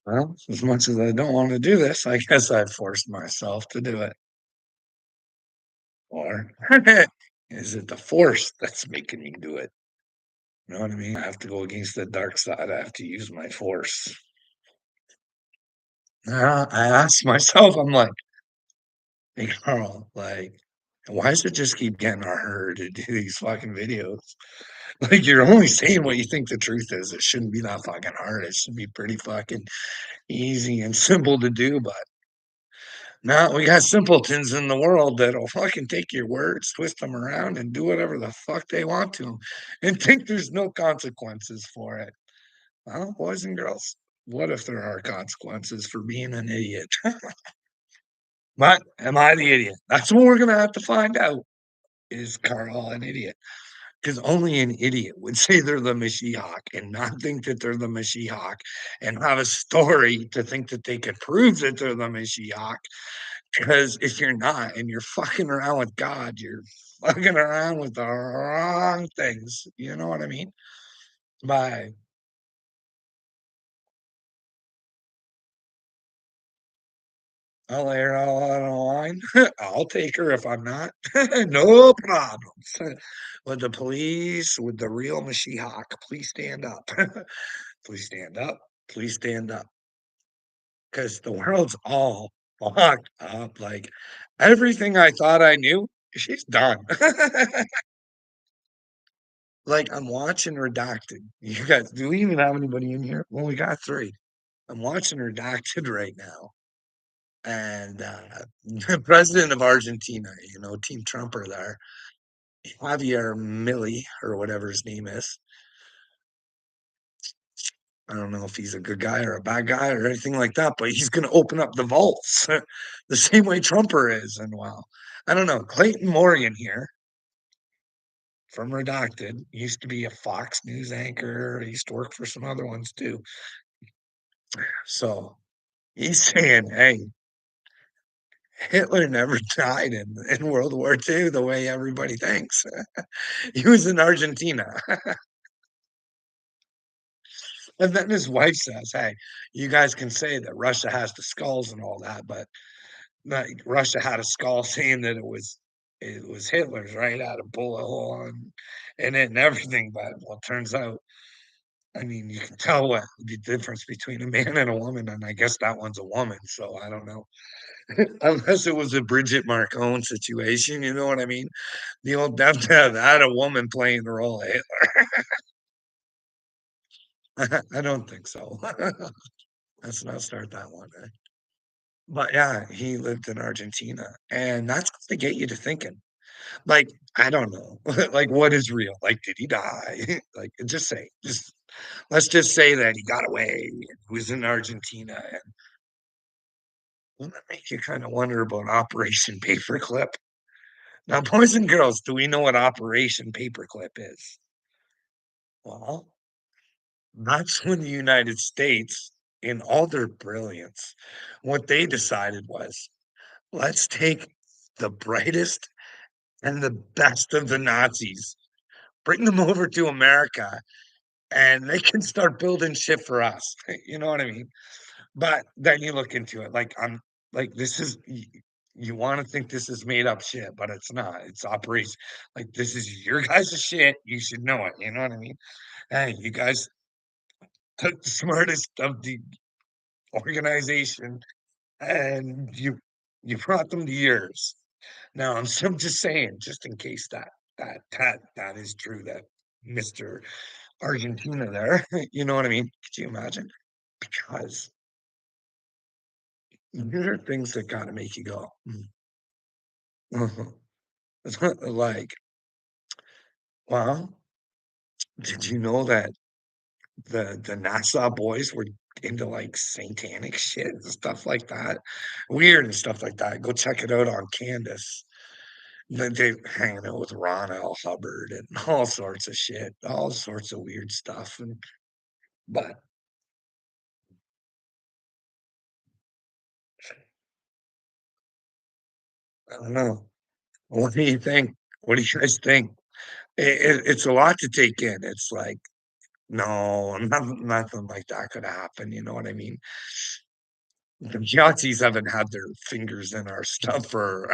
Well, as much as I don't want to do this, I guess I forced myself to do it. Or is it the force that's making me do it? You know what I mean? I have to go against the dark side. I have to use my force. I asked myself, I'm like, hey, Carl, like, why does it just keep getting harder to do these fucking videos? Like, you're only saying what you think the truth is. It shouldn't be that fucking hard. It should be pretty fucking easy and simple to do. But now we got simpletons in the world that'll fucking take your words, twist them around, and do whatever the fuck they want to 'em and think there's no consequences for it. Well, boys and girls, what if there are consequences for being an idiot? But am I the idiot? That's what we're gonna have to find out. Is Carl an idiot? Because only an idiot would say they're the Mashiach and not think that they're the Mashiach and have a story to think that they could prove that they're the Mashiach. Because if you're not and you're fucking around with God, you're fucking around with the wrong things. You know what I mean? By I'll lay her all out on the line. I'll take her if I'm not. No problems. With the police, with the real Mashiach, please stand up. Please stand up. Please stand up. Because the world's all fucked up. Like everything I thought I knew, she's done. Like I'm watching Redacted. You guys, do we even have anybody in here? Well, we got three. I'm watching Redacted right now. And the president of Argentina, Team Trump are there. Javier Milei, or whatever his name is. I don't know if he's a good guy or a bad guy or anything like that, but he's going to open up the vaults the same way Trumper is. And wow, I don't know. Clayton Morgan here from Redacted used to be a Fox News anchor. He used to work for some other ones too. So he's saying, hey, Hitler never died in World War II the way everybody thinks. He was in Argentina. And then his wife says, hey, you guys can say that Russia has the skulls and all that, but Russia had a skull saying that it was Hitler's, right? Had a bullet hole in it and everything. But well, it turns out, I mean, you can tell what the difference between a man and a woman, and I guess that one's a woman. So I don't know. Unless it was a Bridget Marcone situation, you know what I mean? The old Death Death had a woman playing the role of Hitler. I don't think so. Let's not start that one. But yeah, he lived in Argentina, and that's to get you to thinking. Like, I don't know, like what is real? Like, did he die? Like, just let's just say that he got away. And he was in Argentina, and wouldn't that make you kind of wonder about Operation Paperclip? Now, boys and girls, do we know what Operation Paperclip is? Well, that's when the United States, in all their brilliance, what they decided was let's take the brightest and the best of the Nazis, bring them over to America, and they can start building shit for us. You know what I mean? But then you look into it, like I'm like this is you want to think this is made up shit, but it's not. It's operation. Like this is your guys' shit. You should know it. You know what I mean? Hey, you guys took the smartest of the organization and you brought them to yours. Now I'm just saying, just in case that is true, that Mr. Argentina there, you know what I mean? Could you imagine? Because there are things that gotta make you go, mhm. It's not like, well, did you know that the NASA boys were into like satanic shit and stuff like that? Weird and stuff like that. Go check it out on Candace. They hanging out with Ron L. Hubbard and all sorts of shit, all sorts of weird stuff. But I don't know. What do you think? What do you guys think? It's a lot to take in. It's like No, nothing like that could happen, you know what I mean? The Nazis haven't had their fingers in our stuff for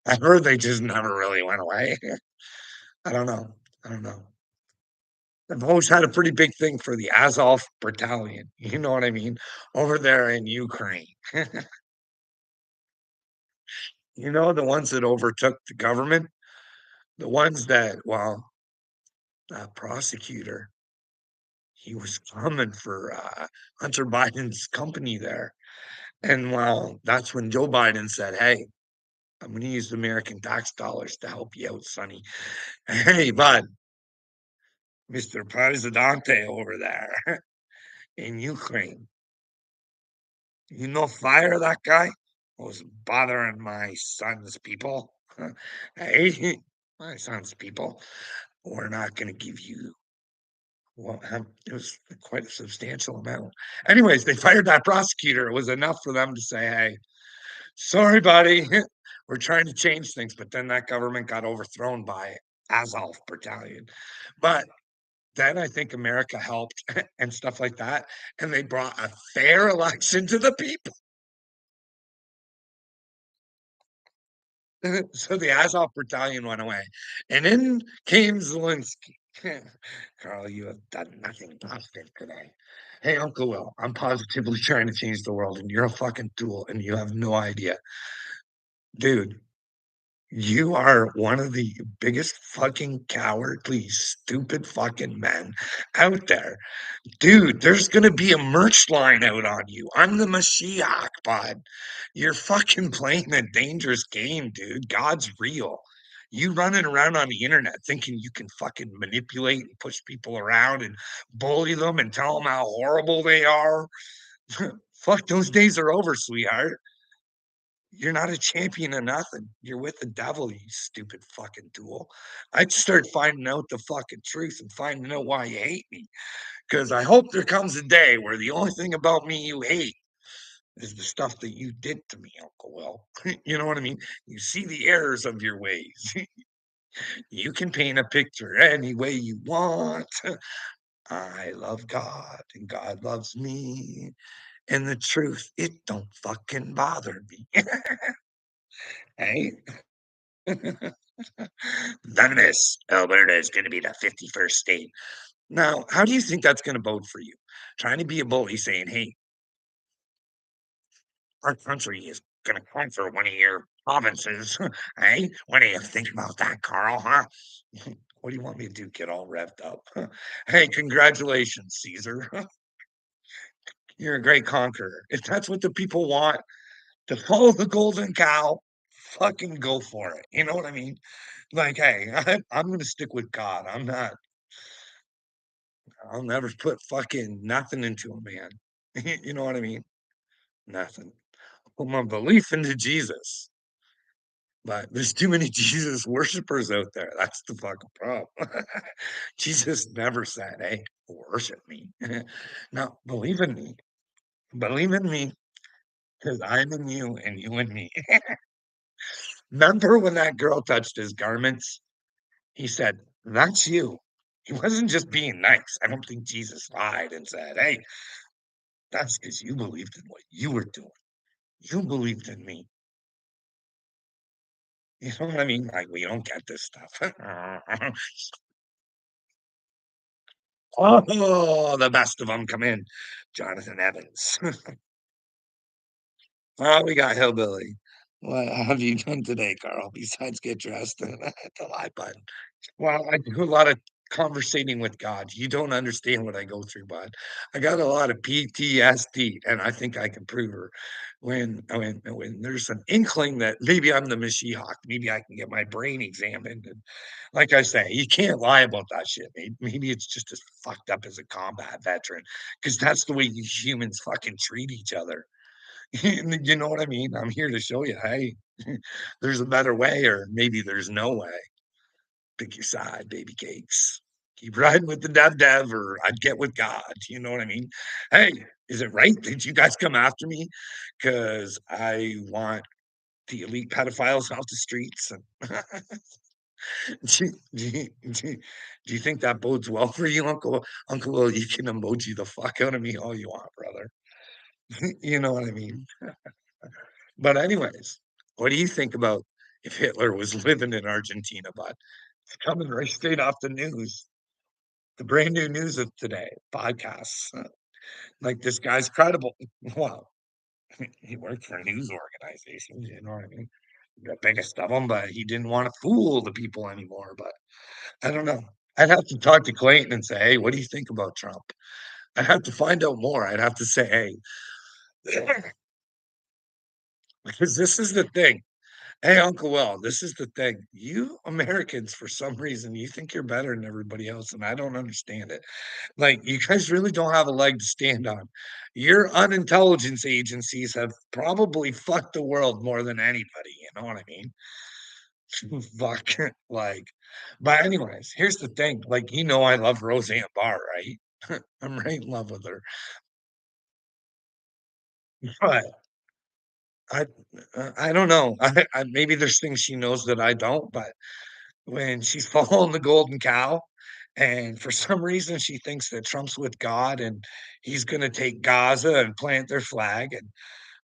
I heard they just never really went away. I don't know. I don't know. I've always had a pretty big thing for the Azov Battalion, you know what I mean? Over there in Ukraine. You know, the ones that overtook the government? The ones that, well, that prosecutor, he was coming for Hunter Biden's company there. And well, that's when Joe Biden said, "Hey, I'm going to use American tax dollars to help you out, Sonny." Hey, bud, Mr. Presidente over there in Ukraine, you know, fire that guy was bothering my son's people. Hey, my son's people, we're not going to give you. Well, it was quite a substantial amount. Anyways, they fired that prosecutor. It was enough for them to say, "Hey, sorry, buddy, we're trying to change things." But then that government got overthrown by Azov Battalion. But then I think America helped and stuff like that, and they brought a fair election to the people. So the Azov Battalion went away, and in came Zelensky. Carl, you have done nothing positive today. Hey, Uncle Will, I'm positively trying to change the world, and you're a fucking tool, and you have no idea. Dude, you are one of the biggest fucking cowardly, stupid fucking men out there. Dude, there's gonna be a merch line out on you. I'm the Mashiach, bud. You're fucking playing a dangerous game, dude. God's real. You running around on the internet thinking you can fucking manipulate and push people around and bully them and tell them how horrible they are. Fuck, those days are over, sweetheart. You're not a champion of nothing. You're with the devil, you stupid fucking tool. I'd start finding out the fucking truth and finding out why you hate me. Because I hope there comes a day where the only thing about me you hate is the stuff that you did to me, Uncle Will. You know what I mean? You see the errors of your ways. You can paint a picture any way you want. I love God and God loves me. And the truth, it don't fucking bother me. Hey? Venice, Alberta is going to be the 51st state. Now, how do you think that's going to bode for you? Trying to be a bully saying, "Hey, our country is going to conquer one of your provinces." Hey, what do you think about that, Carl? Huh? What do you want me to do? Get all revved up? Hey, congratulations, Caesar. You're a great conqueror. If that's what the people want to follow the golden cow, fucking go for it. You know what I mean? Like, hey, I'm going to stick with God. I'm not, I'll never put fucking nothing into a man. You know what I mean? Nothing. Put my belief into Jesus. But there's too many Jesus worshipers out there. That's the fucking problem. Jesus never said, "Hey, worship me." No, believe in me. Believe in me because I'm in you and you in me. Remember when that girl touched his garments? He said, "That's you." He wasn't just being nice. I don't think Jesus lied and said, "Hey, that's because you believed in what you were doing. You believed in me." You know what I mean? Like, we don't get this stuff. Oh, the best of them come in. Jonathan Evans. Oh, we got Hillbilly. What have you done today, Carl, besides get dressed and hit the live button? Well, I do a lot of conversating with God. You don't understand what I go through, bud. I got a lot of PTSD, and I think I can prove her when there's an inkling that maybe I'm the Mashiach, maybe I can get my brain examined. And like I say, you can't lie about that shit. Maybe it's just as fucked up as a combat veteran, because that's the way you humans fucking treat each other. You know what I mean? I'm here to show you, hey, there's a better way, or maybe there's no way. Pick your side, baby cakes. Keep riding with the dev, or I'd get with God. You know what I mean? Hey, is it right that you guys come after me because I want the elite pedophiles off the streets? And Do you think that bodes well for you, Uncle Will? You can emoji the fuck out of me all you want, brother. You know what I mean? But anyways, what do you think about if Hitler was living in Argentina, bud? It's coming right straight off the news, the brand new news of today, podcasts. Like this guy's credible. Well, he worked for a news organization, you know what I mean? The biggest of them, but he didn't want to fool the people anymore. But I don't know. I'd have to talk to Clayton and say, hey, what do you think about Trump? I'd have to find out more. I'd have to say, hey, because this is the thing. Hey, Uncle Will, this is the thing. You Americans, for some reason, you think you're better than everybody else, and I don't understand it. Like, you guys really don't have a leg to stand on. Your unintelligence agencies have probably fucked the world more than anybody. You know what I mean? Fuck, like, but anyways, here's the thing. Like, I love Roseanne Barr, right? I'm right in love with her. But I, I don't know. Maybe there's things she knows that I don't. But when she's following the golden cow, and for some reason she thinks that Trump's with God and he's going to take Gaza and plant their flag, and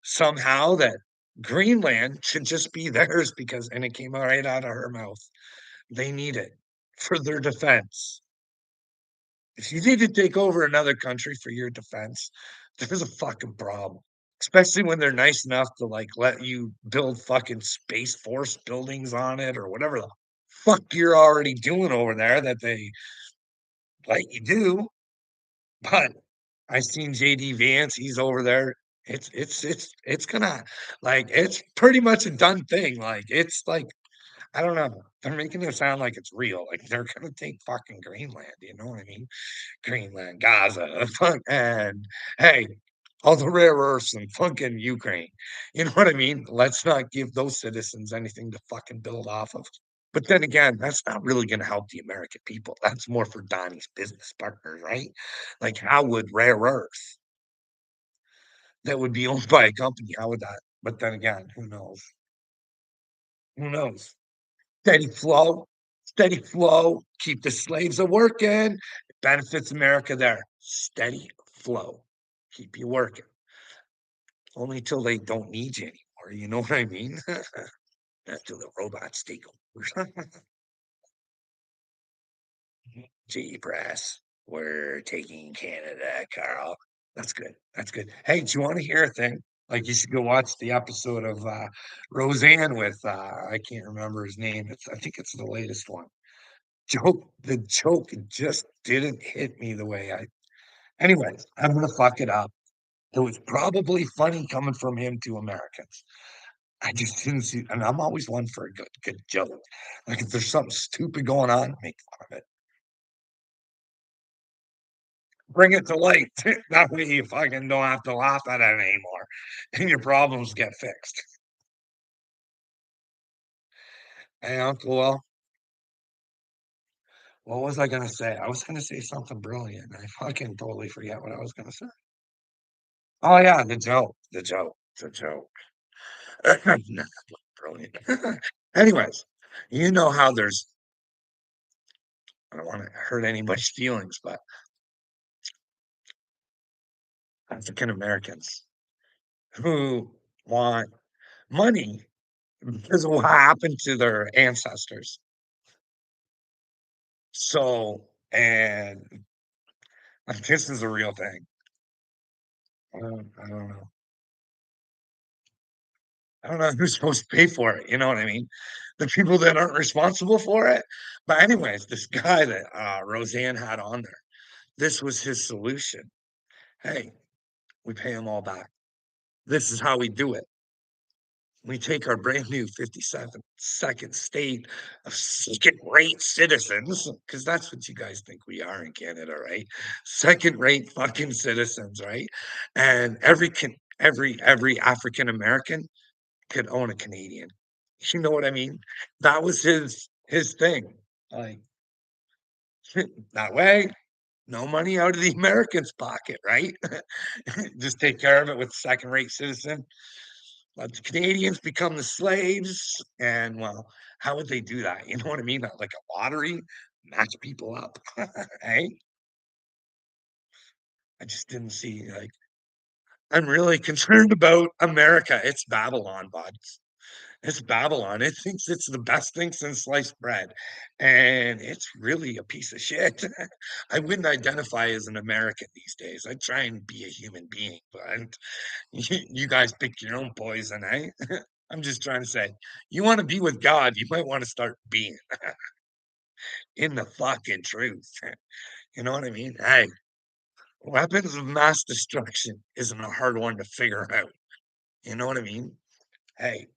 somehow that Greenland should just be theirs because, and it came right out of her mouth. They need it for their defense. If you need to take over another country for your defense, there's a fucking problem. Especially when they're nice enough to like let you build fucking Space Force buildings on it or whatever the fuck you're already doing over there that they let you do. But I seen JD Vance, he's over there. It's gonna like it's pretty much a done thing. Like it's like I don't know. They're making it sound like it's real. Like they're gonna take fucking Greenland. You know what I mean? Greenland, Gaza, and hey, all the rare earths in fucking Ukraine. You know what I mean? Let's not give those citizens anything to fucking build off of. But then again, that's not really going to help the American people. That's more for Donnie's business partners, right? Like, how would rare earth that would be owned by a company? How would that? But then again, who knows? Who knows? Steady flow, steady flow. Keep the slaves a working. It benefits America there. Steady flow. Keep you working. Only till they don't need you anymore. You know what I mean? Not till the robots take over. Gee, brass. We're taking Canada, Carl. That's good. That's good. Hey, do you want to hear a thing? Like you should go watch the episode of Roseanne with I can't remember his name. I think it's the latest one. The joke just didn't hit me the way I anyways, I'm gonna fuck it up. It was probably funny coming from him to Americans. I just didn't see, and I'm always one for a good joke. Like if there's something stupid going on, make fun of it. Bring it to light. That way you fucking don't have to laugh at it anymore, and your problems get fixed. Hey, Uncle Will, what was I gonna say? I was gonna say something brilliant. I fucking totally forget what I was gonna say. Oh yeah, the joke. Nah, brilliant. Anyways, you know how there's. I don't want to hurt anybody's feelings, but African Americans who want money because of what happened to their ancestors. So, and like, this is a real thing. I don't know. I don't know who's supposed to pay for it. You know what I mean? The people that aren't responsible for it. But anyways, this guy that Roseanne had on there, this was his solution. Hey, we pay them all back. This is how we do it. We take our brand new 57th second state of second-rate citizens, because that's what you guys think we are in Canada, right? Second-rate fucking citizens, right? And every African American could own a Canadian. You know what I mean? That was his thing. Like that way, no money out of the American's pocket, right? Just take care of it with second-rate citizen. let the Canadians become the slaves. And well, how would they do that? You know what I mean? Like a lottery, match people up. Hey, I just didn't see like I'm really concerned about America. It's Babylon, bud. It's Babylon. It thinks it's the best thing since sliced bread. And it's really a piece of shit. I wouldn't identify as an American these days. I try and be a human being, but you guys pick your own poison, eh? I'm just trying to say, you want to be with God, you might want to start being in the fucking truth. You know what I mean? Hey, weapons of mass destruction isn't a hard one to figure out. You know what I mean? Hey,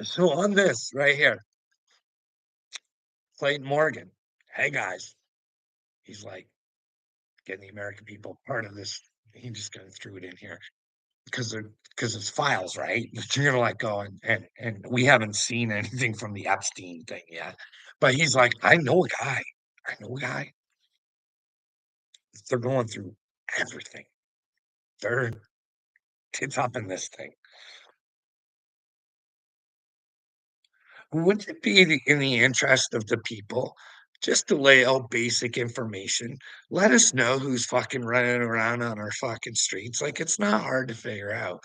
so on this right here, Clayton Morgan, hey guys, he's like getting the American people part of this. He just kind of threw it in here because they're because it's files, right? That you're gonna let go, and we haven't seen anything from the Epstein thing yet. But he's like, I know a guy. I know a guy. They're going through everything. They're tits up in this thing. Wouldn't it be in the interest of the people just to lay out basic information? Let us know who's fucking running around on our fucking streets. Like, it's not hard to figure out.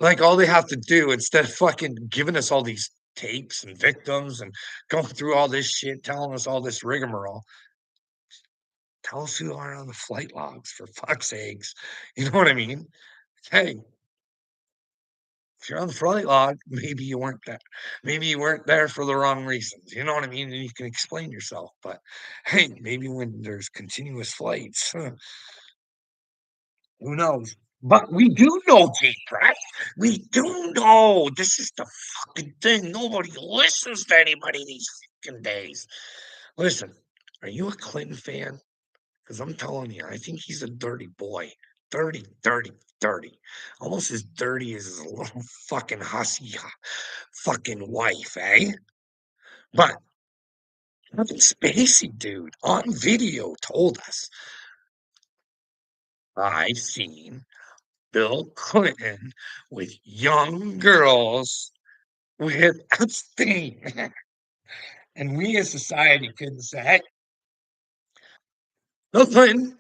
Like, all they have to do instead of fucking giving us all these tapes and victims and going through all this shit, telling us all this rigmarole, tell us who are on the flight logs for fuck's sakes. You know what I mean? Hey, if you're on the flight log, maybe you weren't there. Maybe you weren't there for the wrong reasons. You know what I mean? And you can explain yourself. But hey, maybe when there's continuous flights, who knows? But we do know, Jake, right? We do know. This is the fucking thing. Nobody listens to anybody these fucking days. Listen, are you a Clinton fan? Because I'm telling you, I think he's a dirty boy. Dirty, dirty, dirty. Almost as dirty as his little fucking hussy fucking wife, eh? But Kevin Spacey, dude, on video told us, I've seen Bill Clinton with young girls with Epstein. And we as society couldn't say, hey, Bill Clinton,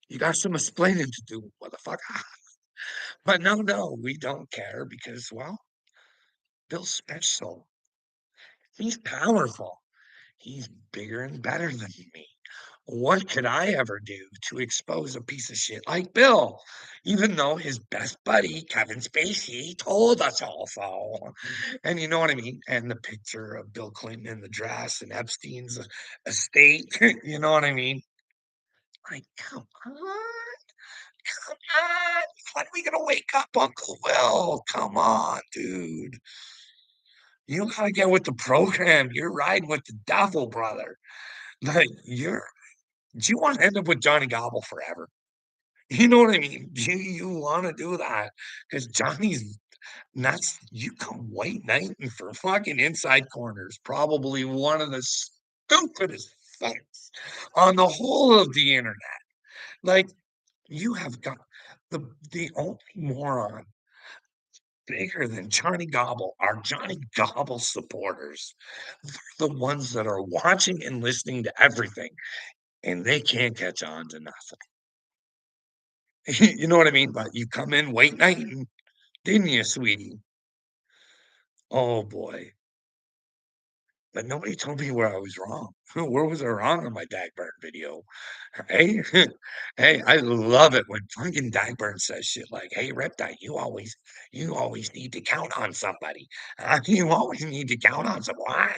you got some explaining to do, motherfucker. But no, no, we don't care because, well, Bill's special. He's powerful. He's bigger and better than me. What could I ever do to expose a piece of shit like Bill? Even though his best buddy, Kevin Spacey, told us all so. And you know what I mean? And the picture of Bill Clinton in the dress and Epstein's estate. You know what I mean? Like, come on, come on. When are we gonna wake up, Uncle Will? Come on, dude. You gotta get with the program. You're riding with the devil, brother. Like, do you want to end up with Johnny Gobble forever? You know what I mean? Do you want to do that? Because Johnny's nuts. You come white knighting for fucking inside corners. Probably one of the stupidest things on the whole of the internet. Like, you have got the only moron bigger than Johnny Gobble are Johnny Gobble supporters. They're the ones that are watching and listening to everything, and they can't catch on to nothing. You know what I mean? But you come in white knighting, didn't you, sweetie? Oh boy. But nobody told me where I was wrong. Where was I wrong on my Dagburn video? Hey, hey, I love it when fucking Dagburn says shit like, "Hey, Reptile, you always need to count on somebody. You always need to count on someone."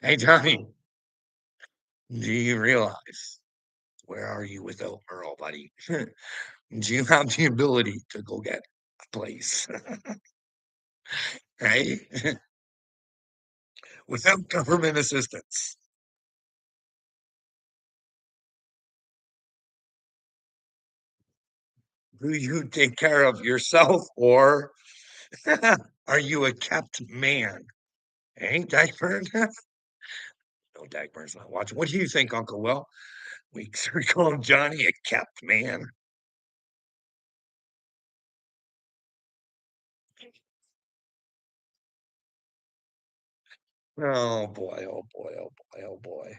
Hey, Tommy, do you realize where are you without Earl, buddy? Do you have the ability to go get a place, right? Without government assistance? Do you take care of yourself or are you a kept man? Ain't Dagburn? No, Dagburn's not watching. What do you think, Uncle Will? Weeks are calling Johnny a kept man. Oh boy, oh boy, oh boy, oh boy.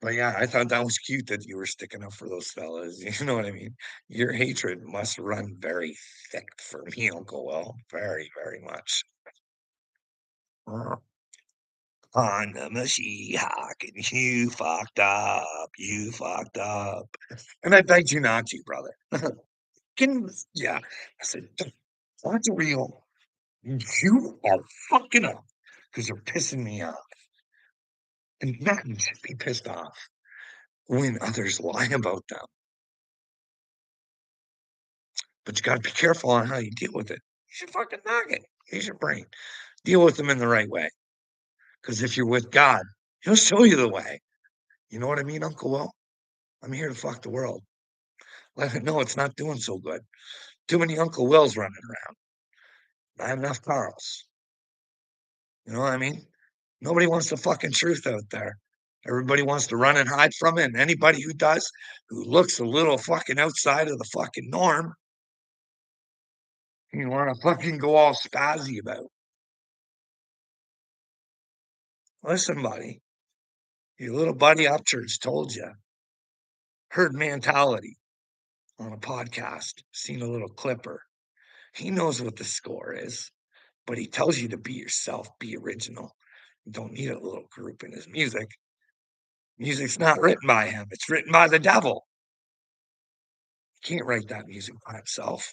But yeah, I thought that was cute that you were sticking up for those fellas. You know what I mean? Your hatred must run very thick for me, Uncle Will. Very, very much. Uh, on the Mashiach, and you fucked up. You fucked up. And I begged you not to, brother. Yeah. I said, that's real. You are fucking up because you're pissing me off. And men should be pissed off when others lie about them. But you got to be careful on how you deal with it. You should fucking knock it. Use your brain. Deal with them in the right way. Because if you're with God, He'll show you the way. You know what I mean, Uncle Will? I'm here to fuck the world. Let it know it's not doing so good. Too many Uncle Wills running around. Not enough Carls. You know what I mean? Nobody wants the fucking truth out there. Everybody wants to run and hide from it. And anybody who does, who looks a little fucking outside of the fucking norm, you want to fucking go all spazzy about. Listen, buddy, your little buddy Upchurch told you. Herd mentality on a podcast. Seen a little clipper. He knows what the score is, but he tells you to be yourself, be original. You don't need a little group in his music. Music's not written by him, it's written by the devil. He can't write that music by himself.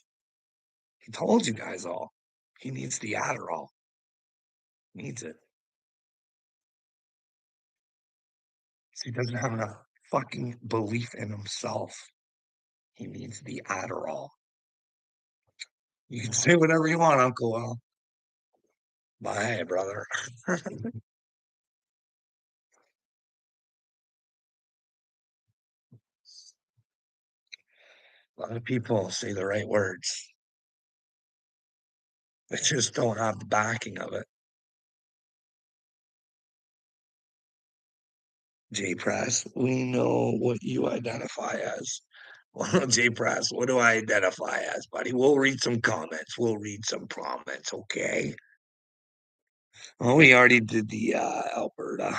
He told you guys all. He needs the Adderall. Needs it. He doesn't have enough fucking belief in himself. He needs the Adderall. You can say whatever you want, Uncle Will. Bye, brother. A lot of people say the right words. They just don't have the backing of it. J Press, we know what you identify as. Well, J Press, what do I identify as, buddy? We'll read some comments. We'll read some comments, okay? Oh, we already did the Alberta.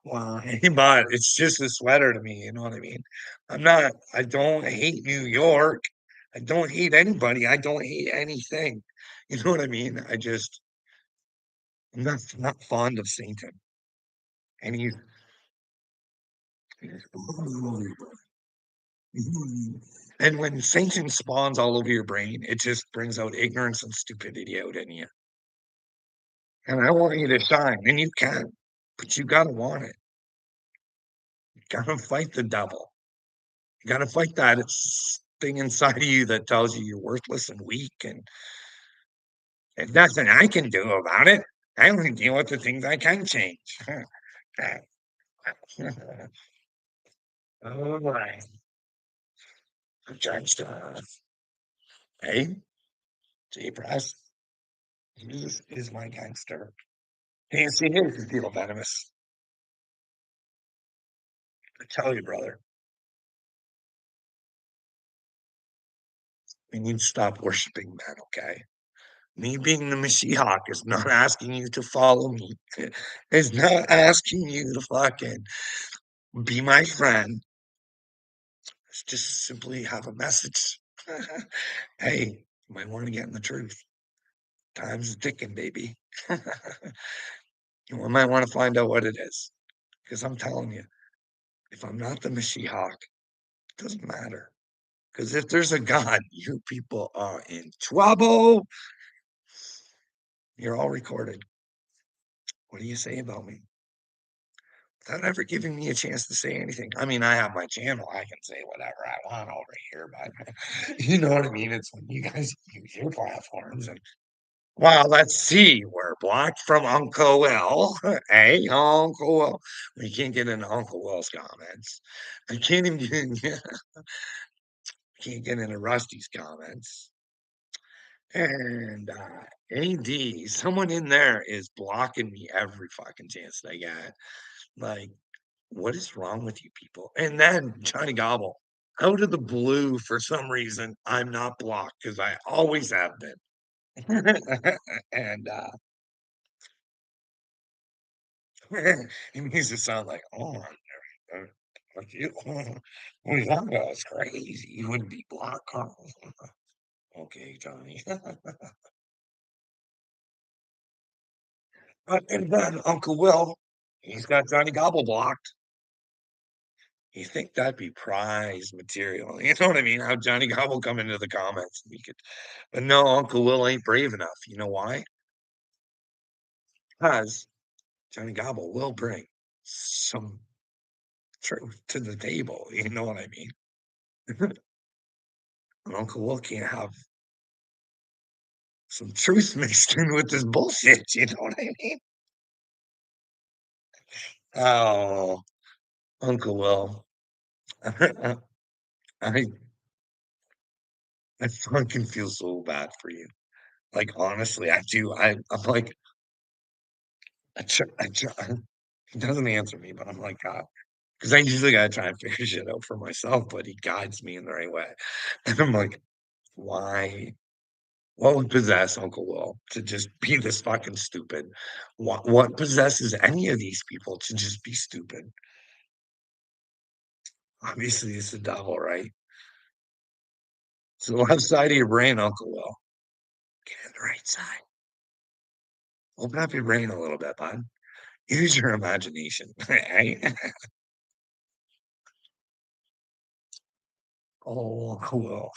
Wow, but it's just a sweater to me, you know what I mean? I don't hate New York. I don't hate anybody. I don't hate anything. You know what I mean? I'm not fond of Satan. And and when Satan spawns all over your brain, it just brings out ignorance and stupidity out in you. And I want you to shine, and you can, but you gotta want it. You gotta fight the devil. You gotta fight that thing inside of you that tells you you're worthless and weak, and there's nothing I can do about it. I only deal with the things I can change. Oh my. Judge, hey, J Press, Jesus is my gangster. Can't see him if you feel venomous. I tell you, brother, we need to stop worshiping men, okay? Me being the Mashiach is not asking you to follow me. It's not asking you to fucking be my friend. It's just simply have a message. Hey, you might want to get in the truth. Time's ticking, baby. You might want to find out what it is. Because I'm telling you, if I'm not the Mashiach, it doesn't matter. Because if there's a God, you people are in trouble. You're all recorded. What do you say about me? Without ever giving me a chance to say anything. I mean, I have my channel. I can say whatever I want over here, but you know what I mean? It's when you guys use your platforms and well, let's see. We're blocked from Uncle Will. Hey, Uncle Will. We can't get into Uncle Will's comments. I can't even get, can't get into Rusty's comments. And, AD, someone in there is blocking me every fucking chance they get. Like, what is wrong with you people? And then Johnny Gobble, out of the blue, for some reason, I'm not blocked because I always have been. And, he makes it sound like, "Oh, like you, oh, yeah, it's crazy. You wouldn't be blocked, Carl." Okay, Johnny. But and then Uncle Will, he's got Johnny Gobble blocked. You think that'd be prize material, you know what I mean? How Johnny Gobble come into the comments and he could but no, Uncle Will ain't brave enough. You know why? Because Johnny Gobble will bring some truth to the table, you know what I mean? Uncle Will can't have some truth mixed in with this bullshit, you know what I mean? Oh, Uncle Will. I I fucking feel so bad for you. Like, honestly, I do. I'm like, I try, he doesn't answer me, but I'm like, God, because I usually gotta try and figure shit out for myself, but he guides me in the right way. And I'm like, why? What would possess Uncle Will to just be this fucking stupid? What possesses any of these people to just be stupid? Obviously, it's the devil, right? It's the left side of your brain, Uncle Will. Get in the right side. Open up your brain a little bit, bud. Use your imagination. Right? Oh, cool.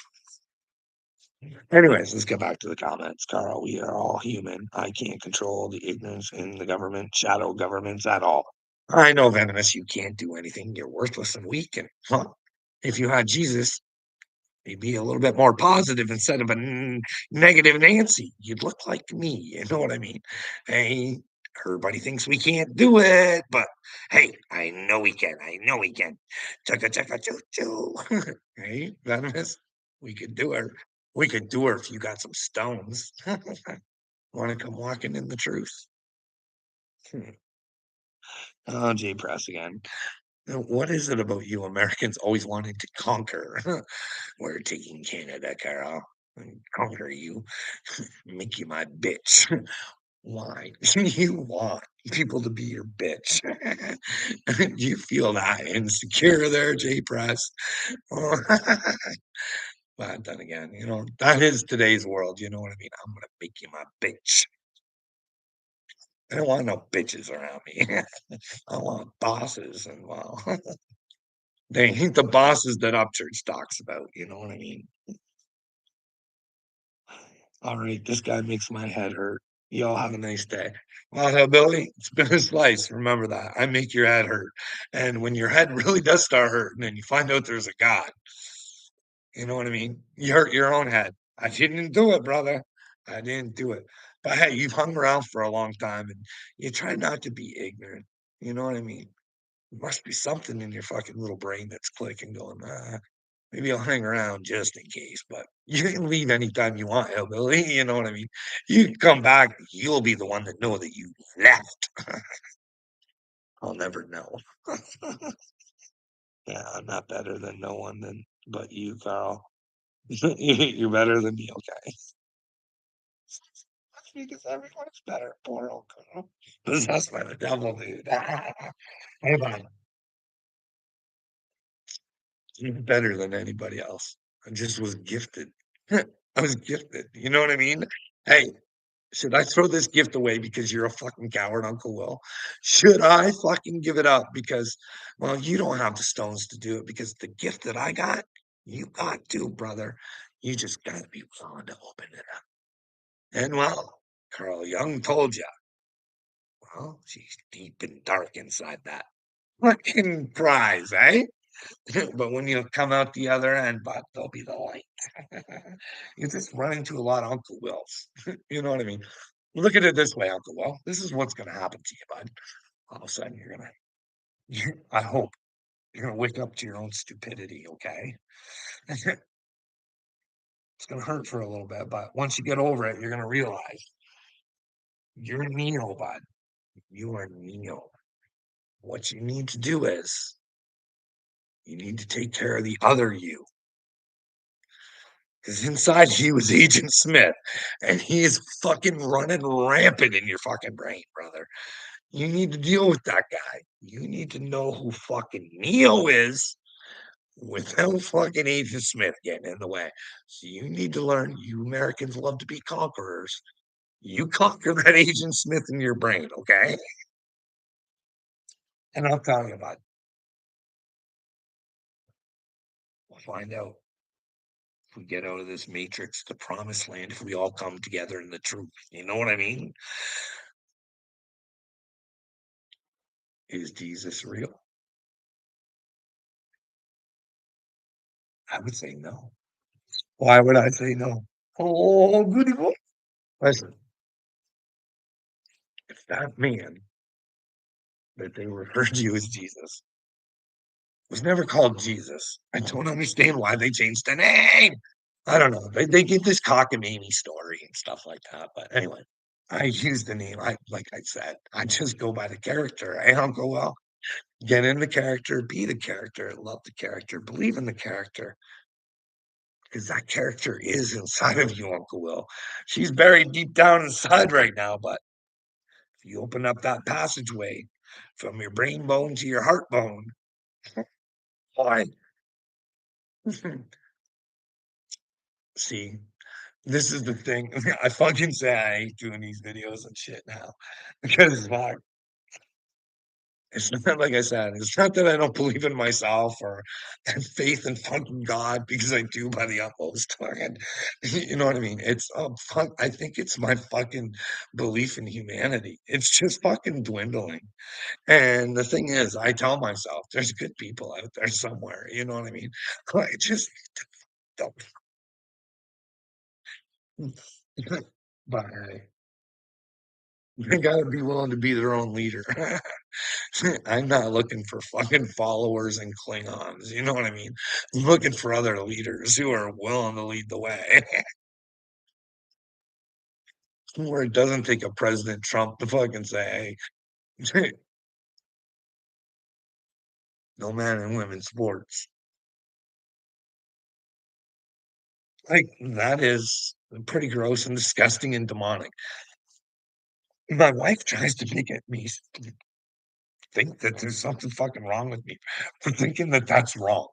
Anyways, let's get back to the comments. Carl, we are all human. I can't control the ignorance in the government, shadow governments at all. I know, Venomous, you can't do anything. You're worthless and weak. And if you had Jesus, he'd be a little bit more positive instead of a negative Nancy. You'd look like me. You know what I mean? Hey, everybody thinks we can't do it, but hey, I know we can. I know we can. Chugga chugga choo choo. Hey, Venomous, we could do it. We could do it if you got some stones. Want to come walking in the truth? Oh, J Press again. What is it about you Americans always wanting to conquer? We're taking Canada, Carl. And conquer you, make you my bitch. Why? You want people to be your bitch. Do you feel that insecure there, J Press? But then again, that is today's world. You know what I mean? I'm gonna make you my bitch. I don't want no bitches around me. I want bosses, and well, they ain't the bosses that Upchurch talks about. You know what I mean? All right, this guy makes my head hurt. Y'all have a nice day. Well, Billy, it's been a slice. Remember that. I make your head hurt. And when your head really does start hurting and you find out there's a God, you know what I mean? You hurt your own head. I didn't do it, brother. I didn't do it. But hey, you've hung around for a long time and you try not to be ignorant. You know what I mean? There must be something in your fucking little brain that's clicking, going, maybe I'll hang around just in case, but you can leave anytime you want, hillbilly. You know what I mean? You can come back, you'll be the one that know that you left. I'll never know. Yeah, I'm not better than no one than but you, Carl. You're better than me, okay? That's because everyone's better. Poor old Carl. Possessed by the devil, dude. Hey, man, you're better than anybody else. I just was gifted. I was gifted. You know what I mean? Hey, should I throw this gift away because you're a fucking coward, Uncle Will? Should I fucking give it up because, well, you don't have the stones to do it because the gift that I got, you got too, brother. You just got to be willing to open it up. And well, Carl Young told you, well, she's deep and dark inside that fucking prize, eh? But when you come out the other end, but there'll be the light. You're just running to a lot of Uncle Wills. You know what I mean? Look at it this way, Uncle Will. This is what's going to happen to you, bud. All of a sudden, I hope you're going to wake up to your own stupidity, okay? It's gonna hurt for a little bit, but once you get over it, you're gonna realize you're Neo, bud. You are Neo. What you need to do is you need to take care of the other you. Because inside you is Agent Smith, and he is fucking running rampant in your fucking brain, brother. You need to deal with that guy. You need to know who fucking Neo is without fucking Agent Smith getting in the way. So you need to learn. You Americans love to be conquerors. You conquer that Agent Smith in your brain, okay? And I'll tell you about it. We'll find out if we get out of this matrix, the promised land, if we all come together in the truth. You know what I mean? Is Jesus real? I would say no. Why would I say no? Oh, goody boy. Listen, if that man that they referred to as Jesus was never called Jesus, I don't understand why they changed the name. I don't know. They give this cockamamie story and stuff like that. But anyway, I use the name. I like I said, I just go by the character. I don't go well. Get in the character, be the character, love the character, believe in the character, because that character is inside of you, Uncle Will. She's buried deep down inside right now, but if you open up that passageway from your brain bone to your heart bone, boy, see, this is the thing. I fucking say I hate doing these videos and shit now because fuck, it's not like I said, it's not that I don't believe in myself or have faith in fucking God because I do by the utmost. Fucking, you know what I mean? It's fuck. I think it's my fucking belief in humanity. It's just fucking dwindling. And the thing is, I tell myself there's good people out there somewhere. You know what I mean? I just don't. But they gotta be willing to be their own leader. I'm not looking for fucking followers and Klingons. You know what I mean? I'm looking for other leaders who are willing to lead the way. Where it doesn't take a President Trump to fucking say, hey, no man in women's sports. Like, that is pretty gross and disgusting and demonic. My wife tries to make it me think that there's something fucking wrong with me for thinking that that's wrong.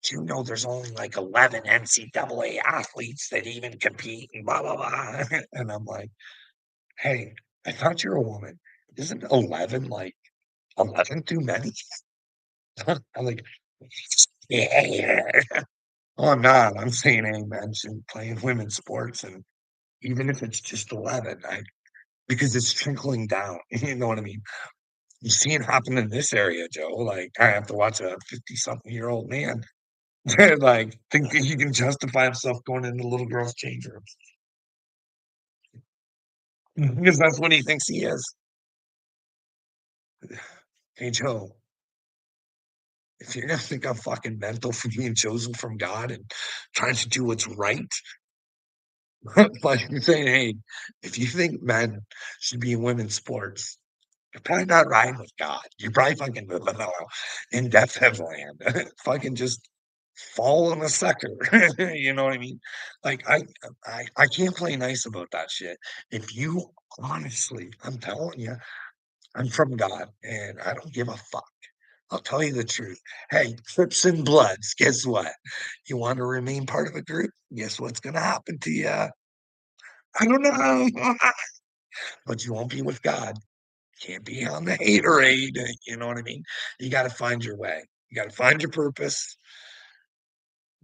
Do you know there's only like 11 NCAA athletes that even compete and blah, blah, blah. And I'm like, hey, I thought you're a woman. Isn't 11 like 11 too many? I'm like, yeah. Oh, I'm not. I'm saying amen to playing women's sports. And even if it's just 11, because it's trickling down. You know what I mean? You see it happen in this area, Joe. Like, I have to watch a 50-something-year-old man like think that he can justify himself going into little girls' change rooms because that's what he thinks he is. Hey, Joe, if you're gonna think I'm fucking mental for being chosen from God and trying to do what's right, like you're saying, hey, if you think men should be in women's sports, you're probably not riding with God. You're probably fucking in Death Headland, fucking just following a sucker. You know what I mean? Like I can't play nice about that shit. If you honestly, I'm telling you, I'm from God and I don't give a fuck. I'll tell you the truth. Hey, Crips and Bloods, guess what? You want to remain part of a group? Guess what's going to happen to you? I don't know. But you won't be with God. Can't be on the haterade. You know what I mean? You got to find your way. You got to find your purpose.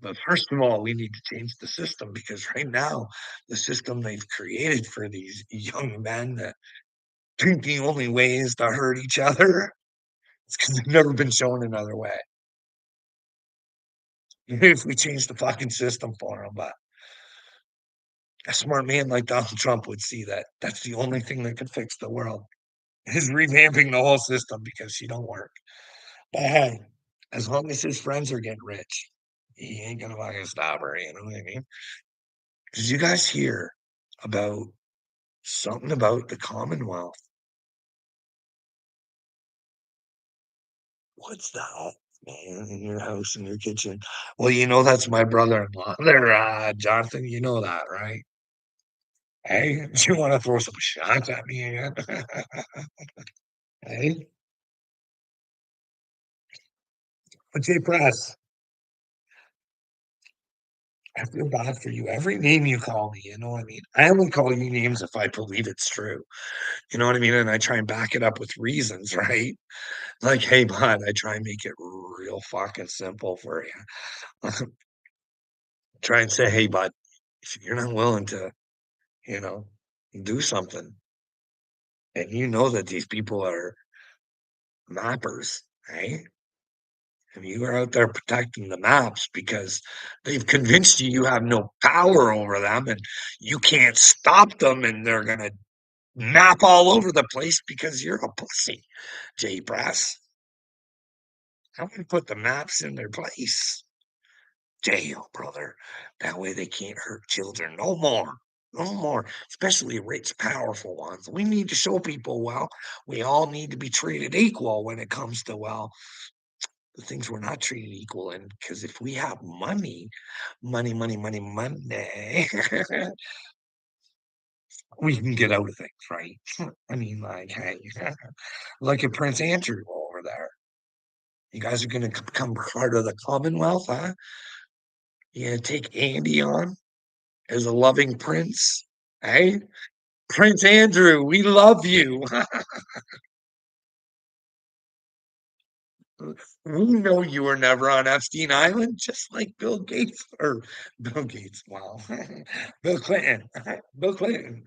But first of all, we need to change the system because right now, the system they've created for these young men that think the only way is to hurt each other. It's because they've never been shown another way. If we change the fucking system for them, but a smart man like Donald Trump would see that that's the only thing that could fix the world is revamping the whole system because she don't work. But hey, as long as his friends are getting rich, he ain't gonna fucking stop her. You know what I mean? Did you guys hear about something about the Commonwealth? What's that, man, in your house, in your kitchen? Well, that's my brother-in-law there, Jonathan, you know that, right? Hey, do you wanna throw some shots at me again? Hey? But Jay Press, I feel bad for you. Every name you call me, you know what I mean? I only call you names if I believe it's true, you know what I mean? And I try and back it up with reasons, right? Like, "Hey, bud," I try and make it real fucking simple for you. Try and say, "Hey, bud, if you're not willing to, you know, do something, and you know that these people are mappers, right? And you are out there protecting the maps because they've convinced you you have no power over them and you can't stop them and they're gonna map all over the place because you're a pussy, Jay Brass. How can put the maps in their place? Jail, brother. That way they can't hurt children no more. No more, especially rich, powerful ones. We need to show people, well, we all need to be treated equal when it comes to, well, the things we're not treated equal in. Because if we have money, money, money, money, money, we can get out of things, right? I mean, like, hey, look at Prince Andrew over there. You guys are going to become part of the Commonwealth, huh? You gonna take Andy on as a loving prince, hey? Prince Andrew, we love you. We know you were never on Epstein Island, just like Bill Gates or Bill Gates. Wow, Bill Clinton, Bill Clinton,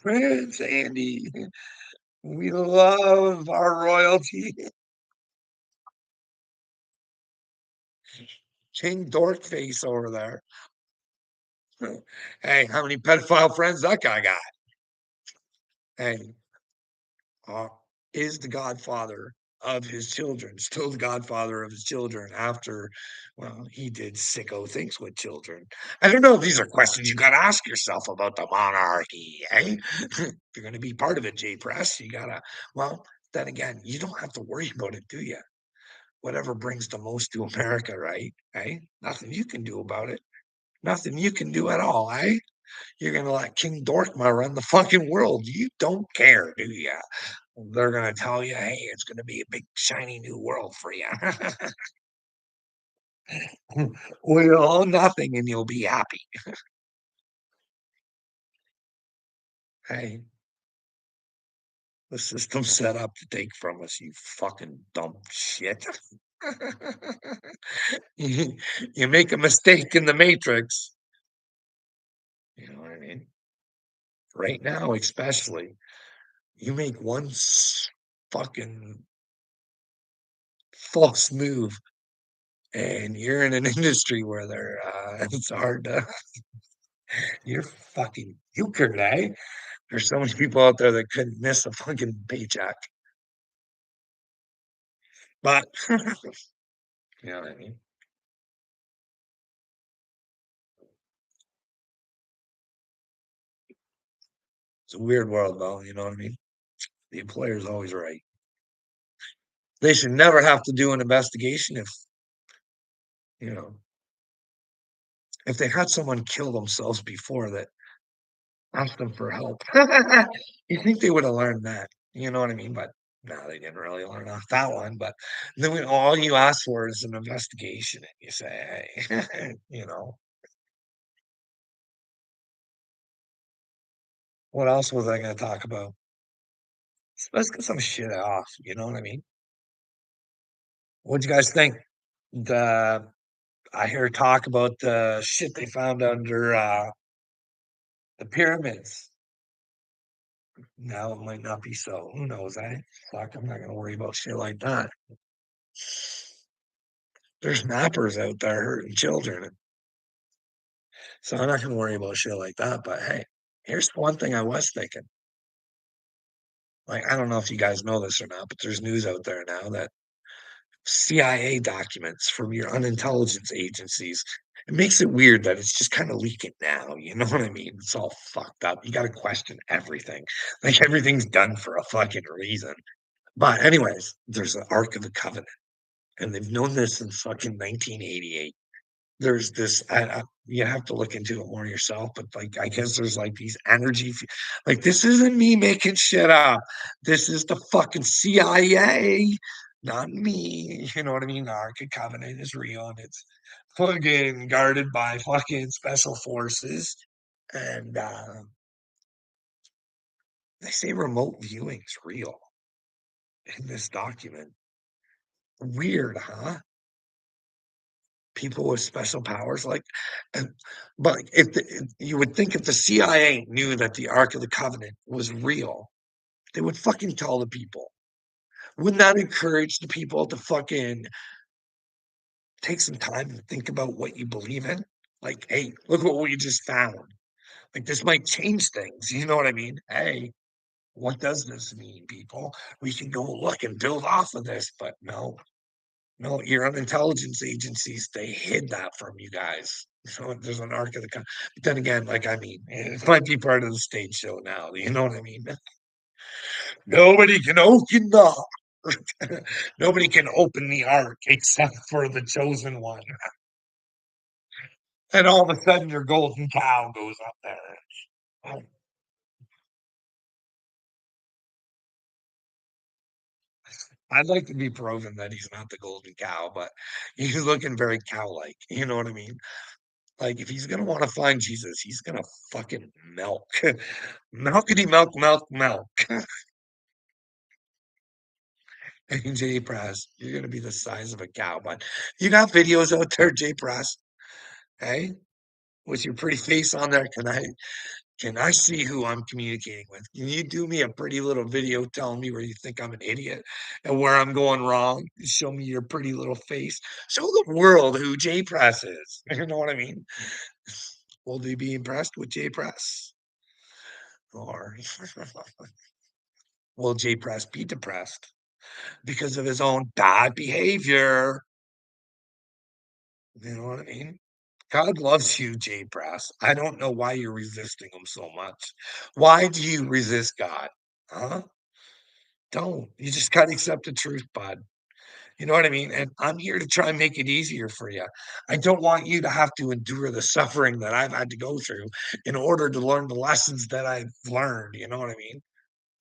Prince Andy. We love our royalty. King Dorkface over there. Hey, how many pedophile friends that guy got? Hey, uh, is the godfather of his children, still the godfather of his children after, well, he did sicko things with children. I don't know if these are questions you got to ask yourself about the monarchy, eh? If you're going to be part of it, J Press, you got to, well, then again, you don't have to worry about it, do you? Whatever brings the most to America, right? Eh? Nothing you can do about it. Nothing you can do at all, eh? You're gonna let King Dorkma run the fucking world. You don't care, do you? They're gonna tell you, hey, it's gonna be a big shiny new world for you. We'll own nothing and you'll be happy. Hey, the system's set up to take from us, you fucking dumb shit. you, you make a mistake in the matrix. You know what I mean? Right now, especially, you make one fucking false move and you're in an industry where it's hard to you're fucking euchred, eh? There's so many people out there that couldn't miss a fucking paycheck. But you know what I mean? It's a weird world though, you know what I mean? The employer's always right. They should never have to do an investigation you know, if they had someone kill themselves before that asked them for help. You think they would have learned that, you know what I mean? But no, they didn't really learn off that one. But then when all you ask for is an investigation and you say, hey, what else was I gonna talk about? Let's get some shit off, you know what I mean? What'd you guys think? The I hear talk about the shit they found under the pyramids. Now it might not be so. Who knows, eh? Fuck, I'm not gonna worry about shit like that. There's nappers out there hurting children. So I'm not gonna worry about shit like that. But hey, here's one thing I was thinking. Like, I don't know if you guys know this or not, but there's news out there now that CIA documents from your unintelligence agencies It makes it weird that it's just kinda leaking now, you know what I mean? It's all fucked up. You gotta question everything. Like, everything's done for a fucking reason. But anyways, there's the Ark of the Covenant, and they've known this since fucking 1988. There's this I you have to look into it more yourself, but, like, I guess there's, like, these energy f like, this isn't me making shit up. This is the fucking CIA, not me, you know what I mean? The Ark of Covenant is real, and it's fucking guarded by fucking special forces, and, they say remote viewing's real in this document. Weird, huh? People with special powers, like, and but if you would think if the CIA knew that the Ark of the Covenant was real, they would fucking tell the people. Wouldn't that encourage the people to fucking take some time to think about what you believe in? Like, "Hey, look what we just found. Like, this might change things." You know what I mean? "Hey, what does this mean, people? We can go look and build off of this," but no. No, your own intelligence agencies, they hid that from you guys. So there's an arc of the but then again, like, I mean, it might be part of the stage show now, you know what I mean? Nobody can open the nobody can open the ark except for the chosen one. And all of a sudden your golden cow goes up there. Oh, I'd like to be proven that he's not the golden cow, but he's looking very cow-like, you know what I mean? Like, if he's gonna wanna find Jesus, he's gonna fucking milk. Milkety milk, milk, milk. And J Press, you're gonna be the size of a cow, but you got videos out there, J Press, hey? With your pretty face on there, can I see who I'm communicating with? Can you do me a pretty little video telling me where you think I'm an idiot and where I'm going wrong? Show me your pretty little face. Show the world who J Press is. You know what I mean? Will they be impressed with J Press? Or will J Press be depressed because of his own bad behavior? You know what I mean? God loves you, J Press. I don't know why you're resisting him so much. Why do you resist God? Huh? Don't. You just gotta accept the truth, bud. You know what I mean? And I'm here to try and make it easier for you. I don't want you to have to endure the suffering that I've had to go through in order to learn the lessons that I've learned. You know what I mean?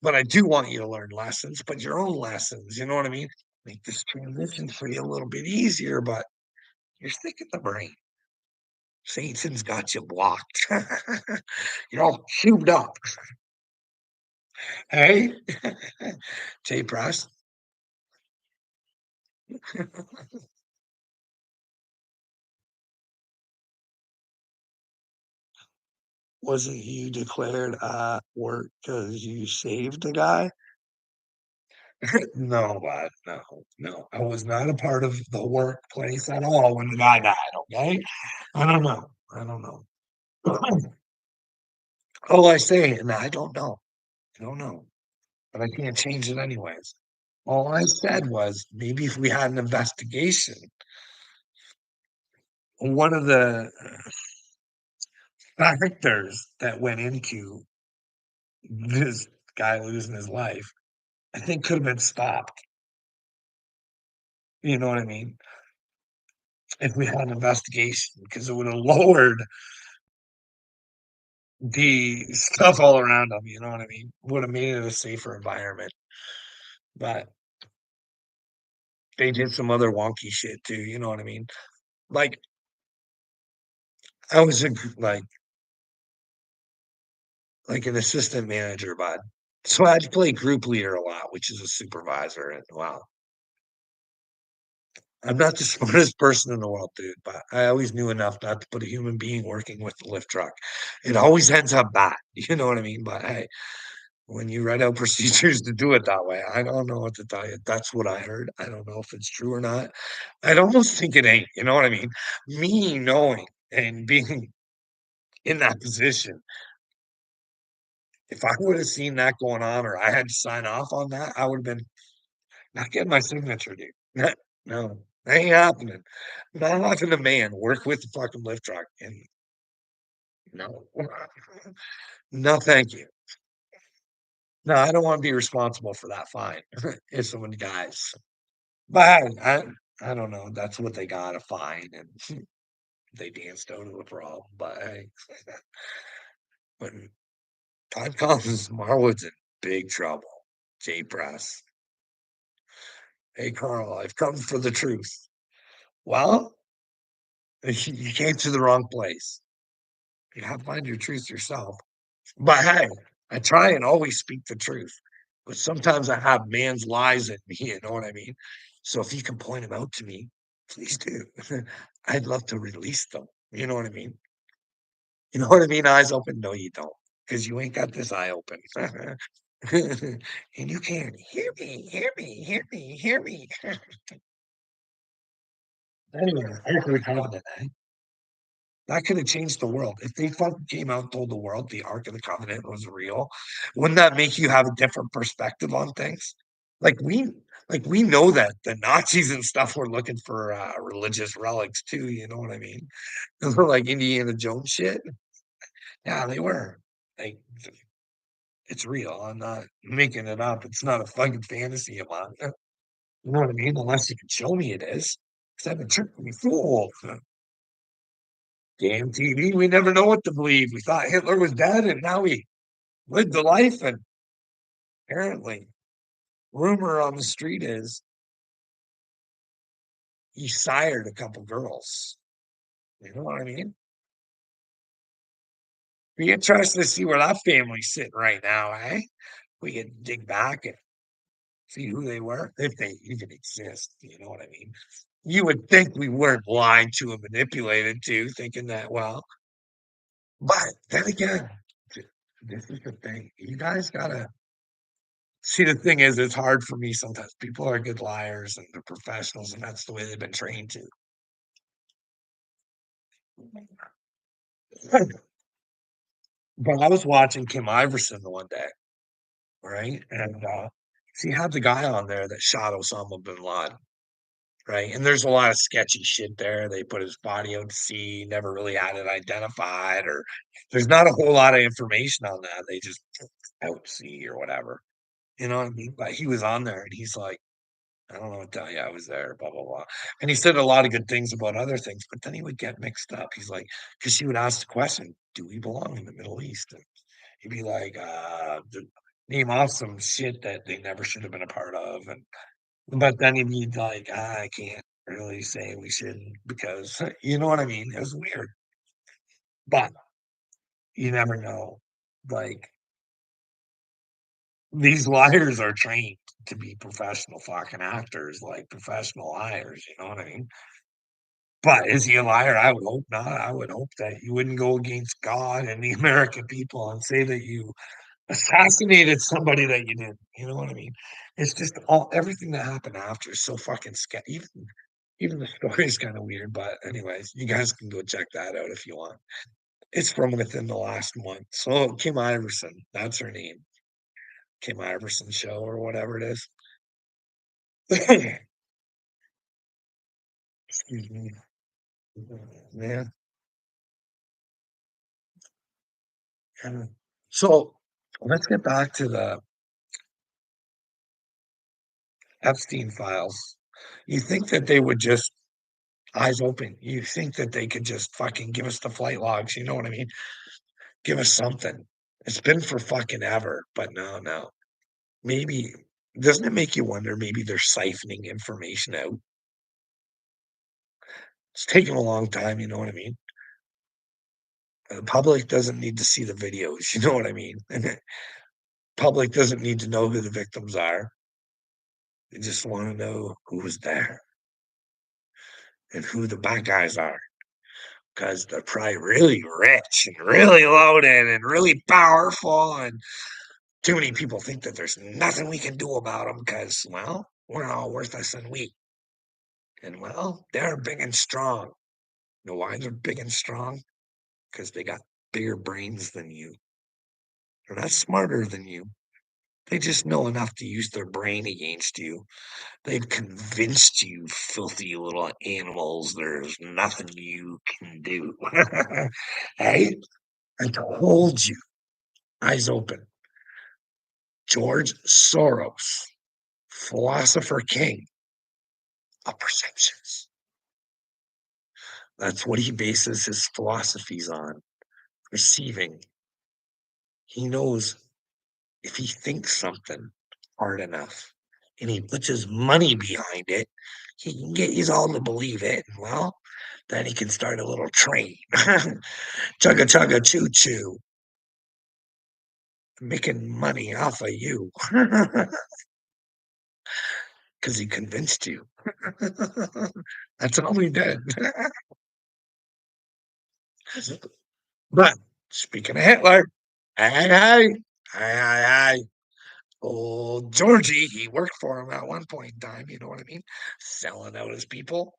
But I do want you to learn lessons, but your own lessons, you know what I mean? Make this transition for you a little bit easier, but you're sick in the brain. Satan's got you blocked. You're all chewed up. Hey? J Press, wasn't you declared work because you saved a guy? No, bud, no, no. I was not a part of the workplace at all when the guy died, okay? I don't know. I don't know. All I say, and I don't know. I don't know. But I can't change it anyways. All I said was maybe if we had an investigation, one of the factors that went into this guy losing his life, I think could have been stopped. You know what I mean? If we had an investigation, because it would have lowered the stuff all around him. You know what I mean? Would have made it a safer environment. But they did some other wonky shit too. You know what I mean? Like I was like an assistant manager, bud. So I had to play group leader a lot, which is a supervisor, and wow, I'm not the smartest person in the world, dude, but I always knew enough not to put a human being working with the lift truck. It always ends up bad, you know what I mean? But hey, when you write out procedures to do it that way, I don't know what to tell you. That's what I heard. I don't know if it's true or not. I'd almost think it ain't, you know what I mean? Me knowing and being in that position, if I would have seen that going on or I had to sign off on that, I would have been not getting my signature, dude. No. Ain't happening. Not having a man work with the fucking lift truck and no. No, thank you. No, I don't wanna be responsible for that fine if someone dies. But I don't know, that's what they got, a fine, and they danced out of the problem, but hey, when time comes, Marwood's in big trouble. J Press. "Hey, Carl, I've come for the truth." Well, you came to the wrong place. You have to find your truth yourself. But hey, I try and always speak the truth, but sometimes I have man's lies in me, you know what I mean? So if you can point them out to me, please do. I'd love to release them. You know what I mean? You know what I mean? Eyes open? No, you don't, because you ain't got this eye open. And you can't hear me, hear me, hear me, hear me. Anyway, Ark of the Covenant, eh? That could have changed the world. If they fucking came out and told the world the Ark of the Covenant was real, wouldn't that make you have a different perspective on things? Like we know that the Nazis and stuff were looking for religious relics too, you know what I mean? Like Indiana Jones shit. Yeah, they were. Like it's real. I'm not making it up. It's not a fucking fantasy of mine. You know what I mean? Unless you can show me it is. Because I've been tricked before. Damn TV, we never know what to believe. We thought Hitler was dead, and now we lived the life. And apparently, rumor on the street is he sired a couple girls. You know what I mean? Be interested to see where that family's sitting right now, eh? We can dig back and see who they were, if they even exist. You know what I mean? You would think we weren't lied to and manipulated to, thinking that, well, but then again, this is the thing. You guys gotta see, the thing is, it's hard for me sometimes. People are good liars and they're professionals, and that's the way they've been trained to. But I was watching Kim Iverson the one day, right? And she had the guy on there that shot Osama bin Laden, right? And there's a lot of sketchy shit there. They put his body out to sea, never really had it identified, or there's not a whole lot of information on that. They just out to sea or whatever. You know what I mean? But he was on there and he's like, I don't know what to tell you. I was there, blah, blah, blah. And he said a lot of good things about other things, but then he would get mixed up. He's like, because she would ask the question, do we belong in the Middle East? And he'd be like, name off some shit that they never should have been a part of. And but then he'd be like, I can't really say we shouldn't because you know what I mean? It was weird. But you never know. Like these liars are trained to be professional fucking actors, like professional liars, you know what I mean? But is he a liar? I would hope not. I would hope that you wouldn't go against God and the American people and say that you assassinated somebody that you didn't. You know what I mean? It's just all everything that happened after is so fucking sketchy. Even the story is kind of weird. But anyways, you guys can go check that out if you want. It's from within the last month. So Kim Iverson, that's her name. Kim Iverson show or whatever it is. Excuse me. Yeah. Yeah. So let's get back to the Epstein files. You think that they would just eyes open. You think that they could just fucking give us the flight logs, you know what I mean? Give us something. It's been for fucking ever, but no, no. Maybe doesn't it make you wonder maybe they're siphoning information out? It's taking a long time, you know what I mean? The public doesn't need to see the videos, you know what I mean? And the public doesn't need to know who the victims are. They just want to know who was there and who the bad guys are. Because they're probably really rich and really loaded and really powerful. And too many people think that there's nothing we can do about them because, well, we're all worthless and weak. And, well, they're big and strong. You know why they're big and strong? Because they got bigger brains than you. They're not smarter than you. They just know enough to use their brain against you. They've convinced you, filthy little animals, there's nothing you can do. Hey, I told you, eyes open. George Soros, philosopher king of perceptions. That's what he bases his philosophies on, perceiving. He knows if he thinks something hard enough and he puts his money behind it, he can get you all to believe it. And well, then he can start a little train. Chugga chugga choo choo, making money off of you because he convinced you. That's all he did. But speaking of Hitler, hey, hey, hey. Old Georgie, he worked for him at one point in time, you know what I mean? Selling out his people.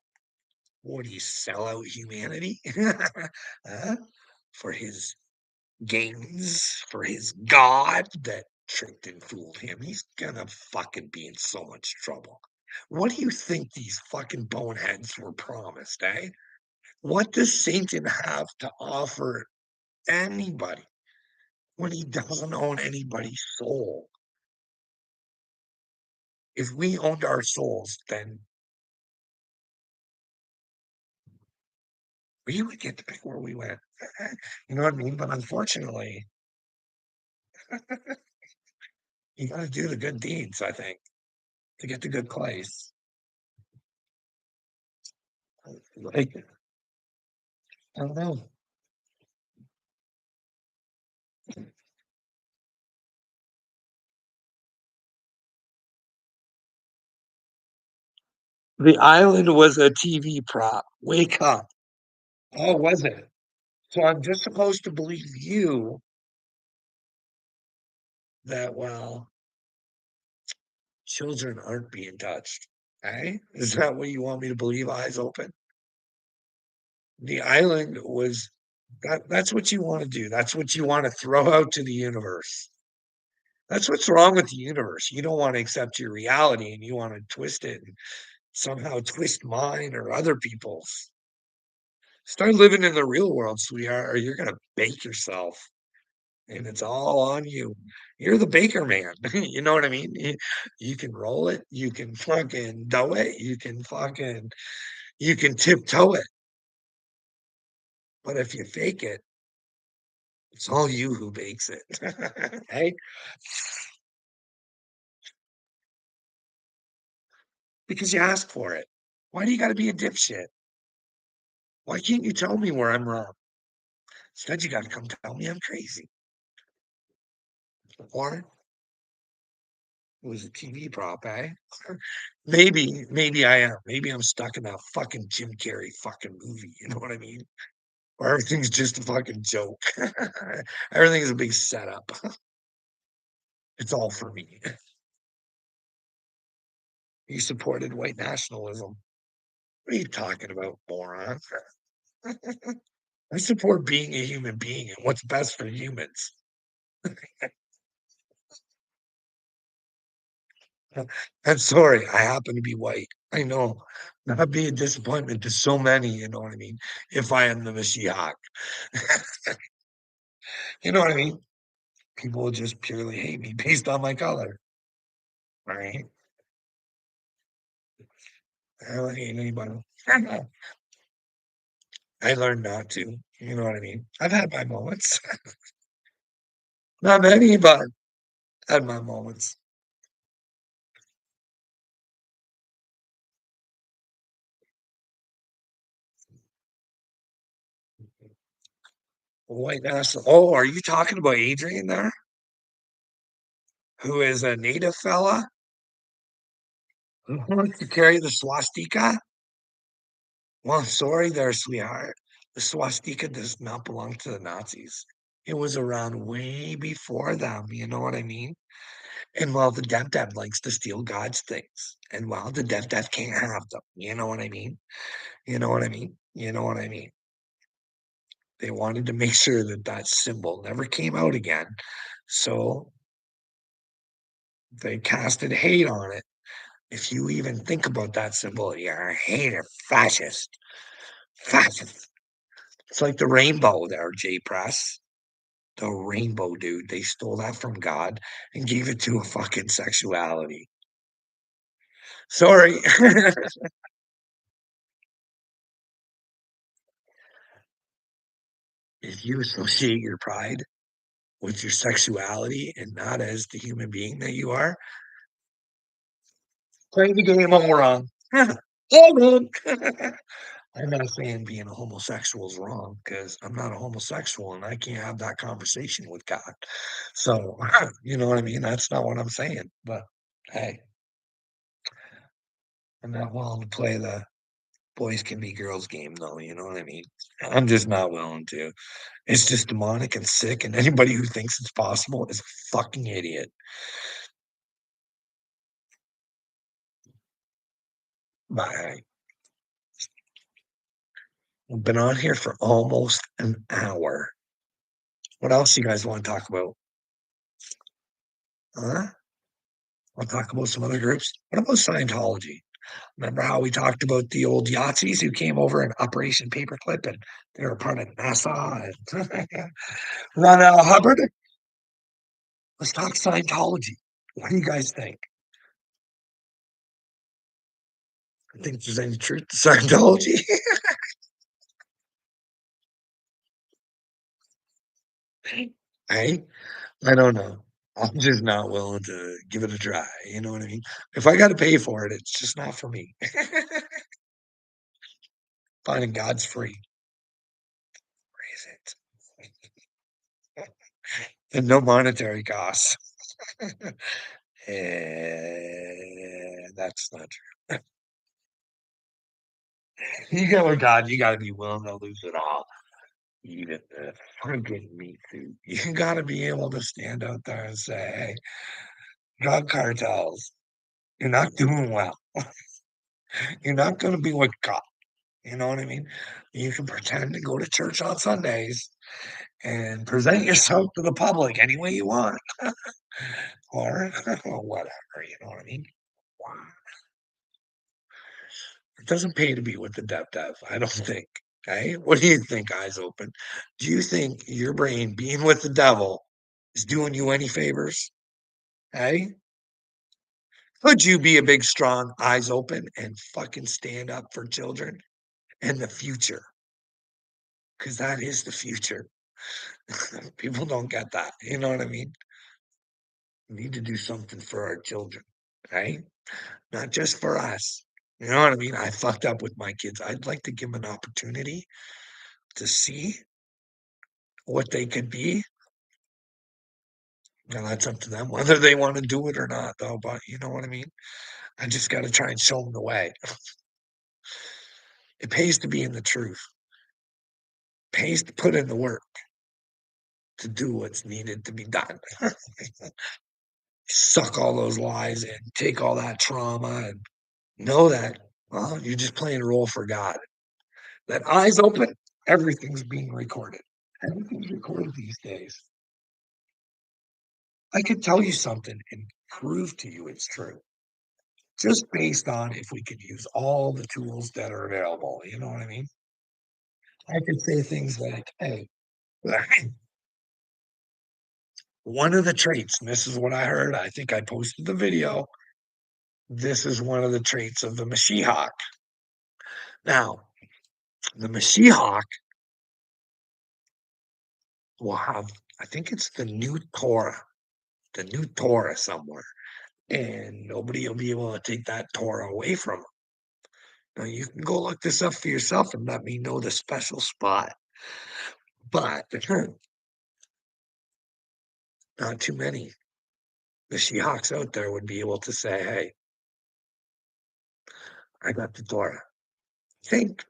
Would he sell out humanity? Huh? For his gains, for his God that tricked and fooled him. He's gonna fucking be in so much trouble. What do you think these fucking boneheads were promised, eh? What does Satan have to offer anybody when he doesn't own anybody's soul? If we owned our souls, then we would get to pick where we went. You know what I mean? But unfortunately, you got to do the good deeds, I think, to get the good place. Like, I don't know. The island was a TV prop. Wake up. Oh, was it? So I'm just supposed to believe you that, well, children aren't being touched. Eh? Is that what you want me to believe, eyes open? The island was that's what you want to do. That's what you want to throw out to the universe. That's what's wrong with the universe. You don't want to accept your reality and you want to twist it and somehow twist mine or other people's. Start living in the real world, sweetheart, or you're gonna bake yourself. And it's all on you. You're the baker man. You know what I mean? You can roll it, you can fucking dough it, you can tiptoe it. But if you fake it, it's all you who bakes it. Hey, because you asked for it. Why do you gotta be a dipshit? Why can't you tell me where I'm wrong? Instead, you gotta come tell me I'm crazy. Or it was a TV prop, eh? Maybe I am. Maybe I'm stuck in that fucking Jim Carrey fucking movie. You know what I mean? Where everything's just a fucking joke. Everything is a big setup. It's all for me. He supported white nationalism. What are you talking about, moron? I support being a human being and what's best for humans. I'm sorry, I happen to be white. I know. That'd be a disappointment to so many, you know what I mean? If I am the Mashiach. You know what I mean? People will just purely hate me based on my color. Right? I don't hate anybody. I learned not to. You know what I mean? I've had my moments. Not many, but had my moments. White national. Oh, are you talking about Adrian there? Who is a native fella who wants to carry the swastika? Well, sorry there, sweetheart. The swastika does not belong to the Nazis. It was around way before them, you know what I mean? And well, the dev likes to steal God's things. And well, the dev can't have them. You know what I mean? You know what I mean? You know what I mean? They wanted to make sure that that symbol never came out again. So They casted hate on it. If you even think about that symbol, you're a hater, fascist, fascist. It's like the rainbow there, J Press. The rainbow, dude. They stole that from God and gave it to a fucking sexuality. Sorry. If you associate your pride with your sexuality and not as the human being that you are, play the game all wrong. All wrong. I'm not saying being a homosexual is wrong because I'm not a homosexual and I can't have that conversation with God. So, you know what I mean? That's not what I'm saying. But hey, I'm not willing to play the boys can be girls game, though. You know what I mean? I'm just not willing to. It's just demonic and sick. And anybody who thinks it's possible is a fucking idiot. But hey, we've been on here for almost an hour. What else you guys want to talk about? Huh? I'll talk about some other groups. What about Scientology? Remember how we talked about the old Yahtzees who came over in Operation Paperclip and they were part of NASA and Ron Al Hubbard? Let's talk Scientology. What do you guys think? I think there's any truth to Scientology. I I don't know. I'm just not willing to give it a try. You know what I mean? If I got to pay for it, it's just not for me. Finding God's free. Is it? And no monetary costs. That's not true. You go with God, you got to be willing to lose it all. Even the freaking meat suit. You got to be able to stand out there and say, hey, drug cartels, you're not doing well. You're not going to be with God. You know what I mean? You can pretend to go to church on Sundays and present yourself to the public any way you want, or, or whatever. You know what I mean? Wow. It doesn't pay to be with the dev. I don't think. Okay. What do you think, eyes open? Do you think your brain being with the devil is doing you any favors? Hey, could you be a big, strong, eyes open and fucking stand up for children and the future? Because that is the future. People don't get that. You know what I mean? We need to do something for our children, right? Not just for us. You know what I mean? I fucked up with my kids. I'd like to give them an opportunity to see what they could be. Now that's up to them whether they want to do it or not, though. But you know what I mean? I just got to try and show them the way. It pays to be in the truth. It pays to put in the work to do what's needed to be done. Suck all those lies in, take all that trauma, and know that well, you're just playing a role for God. That eyes open, everything's being recorded. Everything's recorded these days. I could tell you something and prove to you it's true. Just based on if we could use all the tools that are available. You know what I mean? I could say things like, hey, one of the traits, and this is what I heard, I think I posted the video. This is one of the traits of the Mashiach. Now, the Mashiach will have, I think it's the new Torah somewhere, and nobody will be able to take that Torah away from them. Now, you can go look this up for yourself and let me know the special spot, but not too many. The Seahawks out there would be able to say, hey, I got the Torah. Think.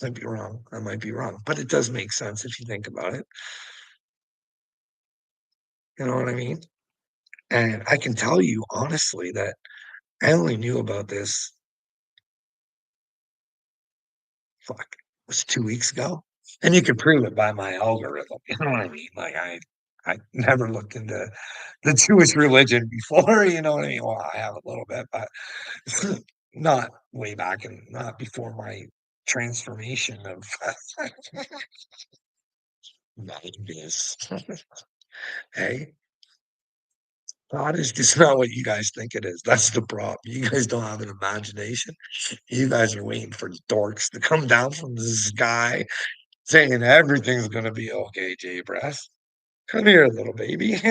I might be wrong. I might be wrong, but it does make sense if you think about it. You know what I mean? And I can tell you honestly that I only knew about this, fuck, it was 2 weeks ago. And you can prove it by my algorithm. You know what I mean? Like, I never looked into the Jewish religion before, you know what I mean? Well, I have a little bit, but not way back and not before my transformation of madness. Hey, God is just not what you guys think it is. That's the problem. You guys don't have an imagination. You guys are waiting for dorks to come down from the sky saying everything's gonna be okay, Jay Brass. Come here, little baby.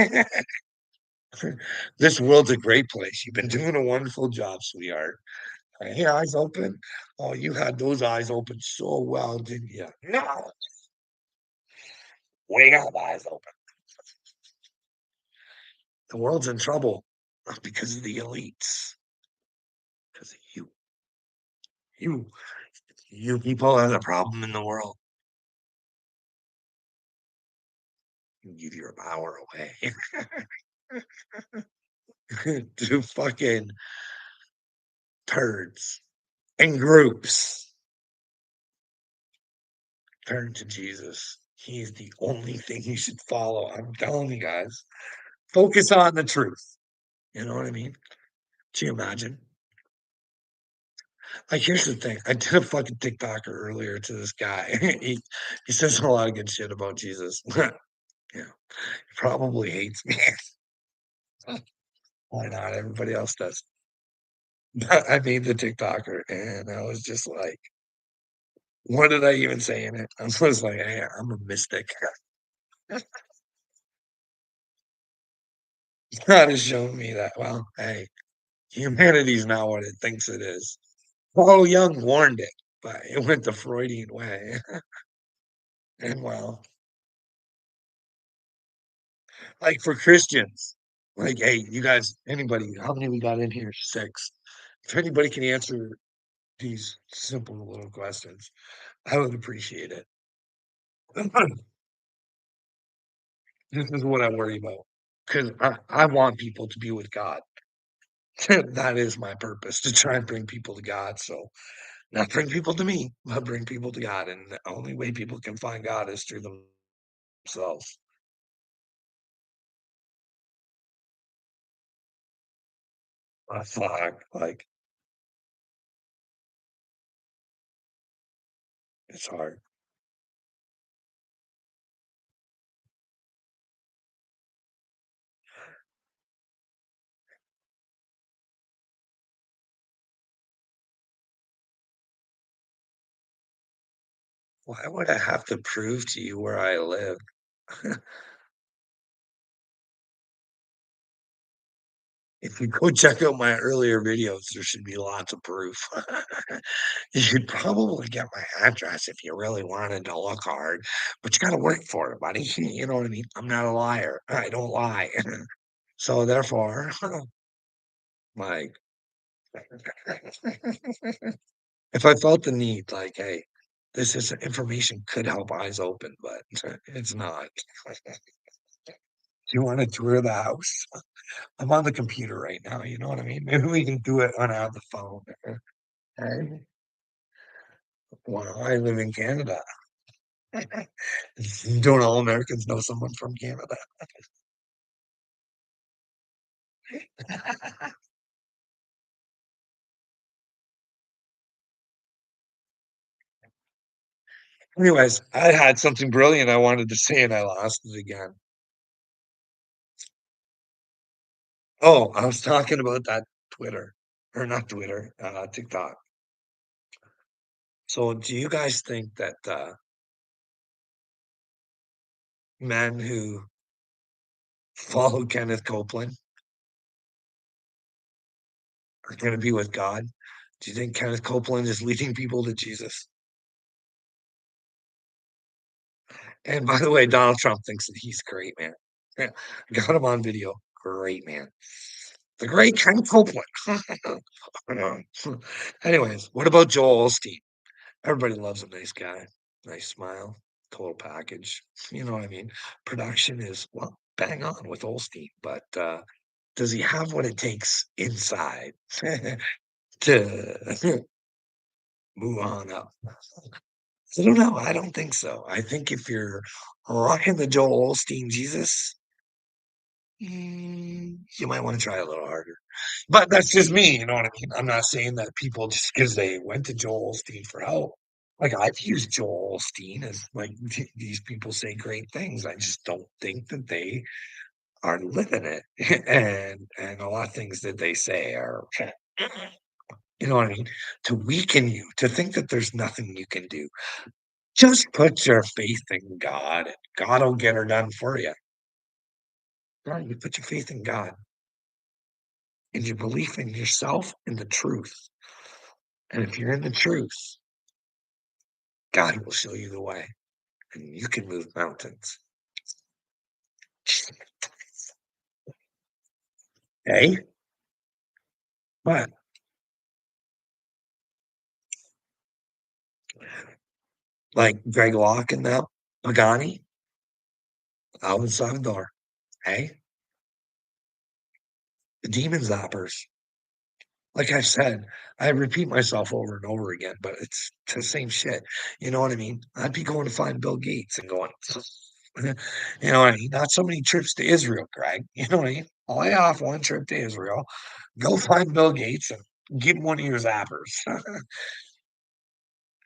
This world's a great place. You've been doing a wonderful job, sweetheart. Hey, eyes open. Oh, you had those eyes open so well, didn't you? No, wake up, eyes open. The world's in trouble, not because of the elites, because of you. You, you people are the problem in the world. You give your power away to fucking turds and groups. Turn to Jesus. He's the only thing you should follow. I'm telling you guys. Focus on the truth. You know what I mean? Can you imagine? Like, here's the thing. I did a fucking TikToker earlier to this guy. He says a lot of good shit about Jesus. Yeah, he probably hates me. Why not? Everybody else does. But I made the TikToker and I was just like, what did I even say in it? I was like, hey, I'm a mystic. God has shown me that, well, hey, humanity's not what it thinks it is. Paul Young warned it, but it went the Freudian way. And well, like for Christians, like, hey, you guys, anybody, how many we got in here? Six. If anybody can answer these simple little questions, I would appreciate it. This is what I worry about because I want people to be with God. That is my purpose to try and bring people to God. So, not bring people to me, but bring people to God. And the only way people can find God is through themselves. Fuck, like, it's hard. Why would I have to prove to you where I live? If you go check out my earlier videos, there should be lots of proof. You could probably get my address if you really wanted to look hard, but you gotta work for it, buddy. You know what I mean? I'm not a liar. I don't lie. So therefore, like, if I felt the need, like, hey, this is information could help eyes open, but it's not. Do you want to tour the house? I'm on the computer right now. You know what I mean? Maybe we can do it on the phone. Hey, well, I live in Canada. Don't all Americans know someone from Canada? Anyways, I had something brilliant I wanted to say and I lost it again. Oh, I was talking about that Twitter or not Twitter, TikTok. So, do you guys think that men who follow Kenneth Copeland are going to be with God? Do you think Kenneth Copeland is leading people to Jesus? And by the way, Donald Trump thinks that he's great, man. Yeah, got him on video. Great man. The great Ken Copeland. Anyways, what about Joel Osteen? Everybody loves a nice guy, nice smile, total package. You know what I mean? Production is, well, bang on with Osteen, but does he have what it takes inside to move on up? I don't know. I don't think so. I think if you're rocking the Joel Osteen Jesus, You might want to try a little harder. But that's just me, you know what I mean? I'm not saying that people just because they went to Joel Osteen for help. Like I've used Joel Osteen as like these people say great things. I just don't think that they are living it. And a lot of things that they say are you know what I mean? To weaken you, to think that there's nothing you can do. Just put your faith in God and God will get her done for you. Right? You put your faith in God and your belief in yourself and the truth. And if you're in the truth, God will show you the way and you can move mountains. Hey, but like Greg Locke and them, Pagani, Alvin Salvador, hey, the demon zappers. Like I said, I repeat myself over and over again, but it's the same shit. You know what I mean? I'd be going to find Bill Gates and going, you know what I mean? Not so many trips to Israel, Greg. You know what I mean? Lay off one trip to Israel, go find Bill Gates and give him one of your zappers.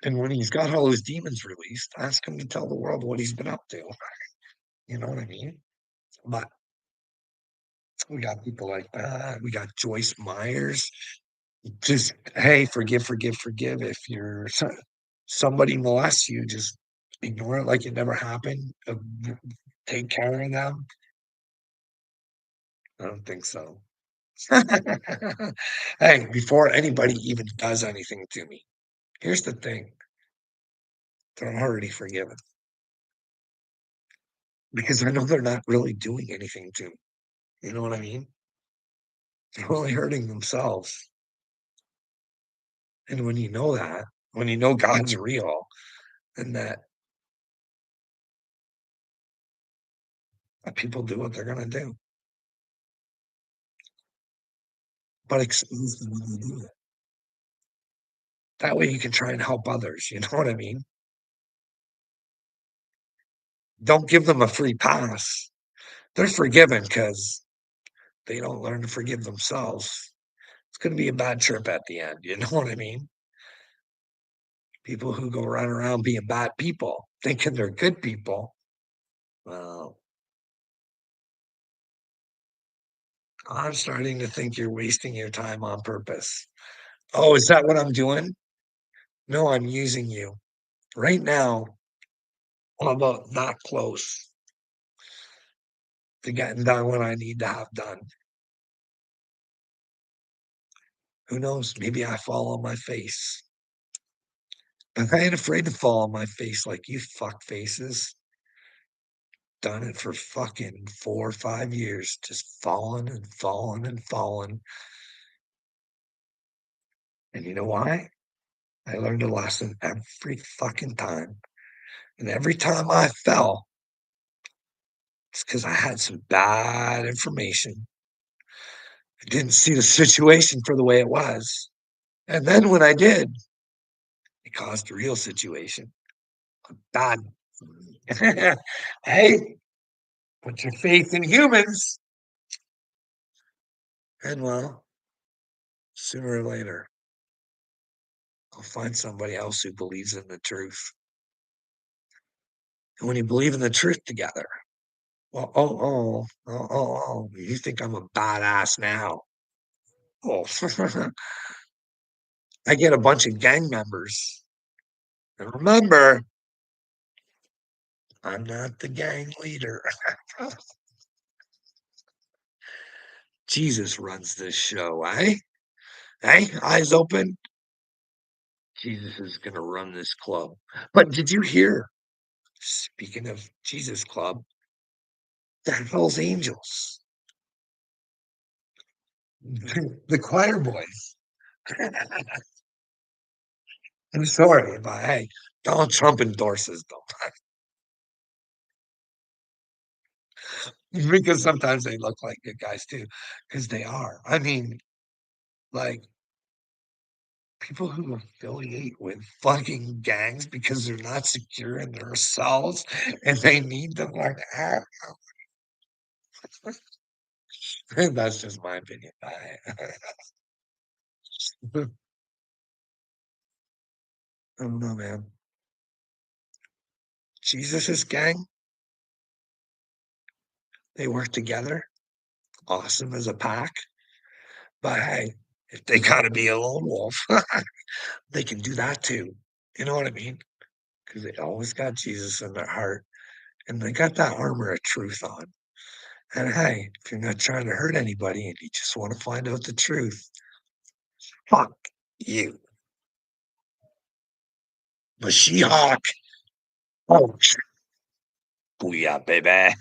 And when he's got all his demons released, ask him to tell the world what he's been up to. You know what I mean? But we got people like that. We got Joyce Myers. Just, hey, forgive, forgive, forgive. If somebody molests you, just ignore it like it never happened. Take care of them. I don't think so. Hey, before anybody even does anything to me, here's the thing. They're already forgiven because I know they're not really doing anything to me. You know what I mean? They're only hurting themselves. And when you know that, when you know God's real and that people do what they're going to do, but expose them when they do it. That way you can try and help others. You know what I mean? Don't give them a free pass. They're forgiven because they don't learn to forgive themselves. It's going to be a bad trip at the end. You know what I mean? People who go run around being bad people, thinking they're good people. Well, I'm starting to think you're wasting your time on purpose. Oh, is that what I'm doing? No, I'm using you. Right now, I'm about that close to getting done what I need to have done. Who knows? Maybe I fall on my face. But I ain't afraid to fall on my face like you fuck faces. Done it for fucking 4 or 5 years, just falling and falling and falling. And you know why? I learned a lesson every fucking time. And every time I fell, it's because I had some bad information. I didn't see the situation for the way it was. And then when I did, it caused a real situation. Bad. Hey, put your faith in humans. And well, sooner or later, I'll find somebody else who believes in the truth. And when you believe in the truth together, well, you think I'm a badass now? Oh, I get a bunch of gang members. And remember, I'm not the gang leader. Jesus runs this show, eh? Hey, eyes open. Jesus is going to run this club. But did you hear, speaking of Jesus Club, the Hell's Angels, the choir boys? I'm sorry, but hey, Donald Trump endorses them because sometimes they look like good guys too, because they are. I mean, like people who affiliate with fucking gangs because they're not secure in themselves and they need to learn how. That's just my opinion. I I don't know, man. Jesus's gang, they work together, awesome as a pack, but hey, if they gotta be a lone wolf, they can do that too. You know what I mean? Because they always got Jesus in their heart, and they got that armor of truth on. And hey, if you're not trying to hurt anybody and you just wanna find out the truth, fuck you. But She-Hulk, oh, booyah, baby.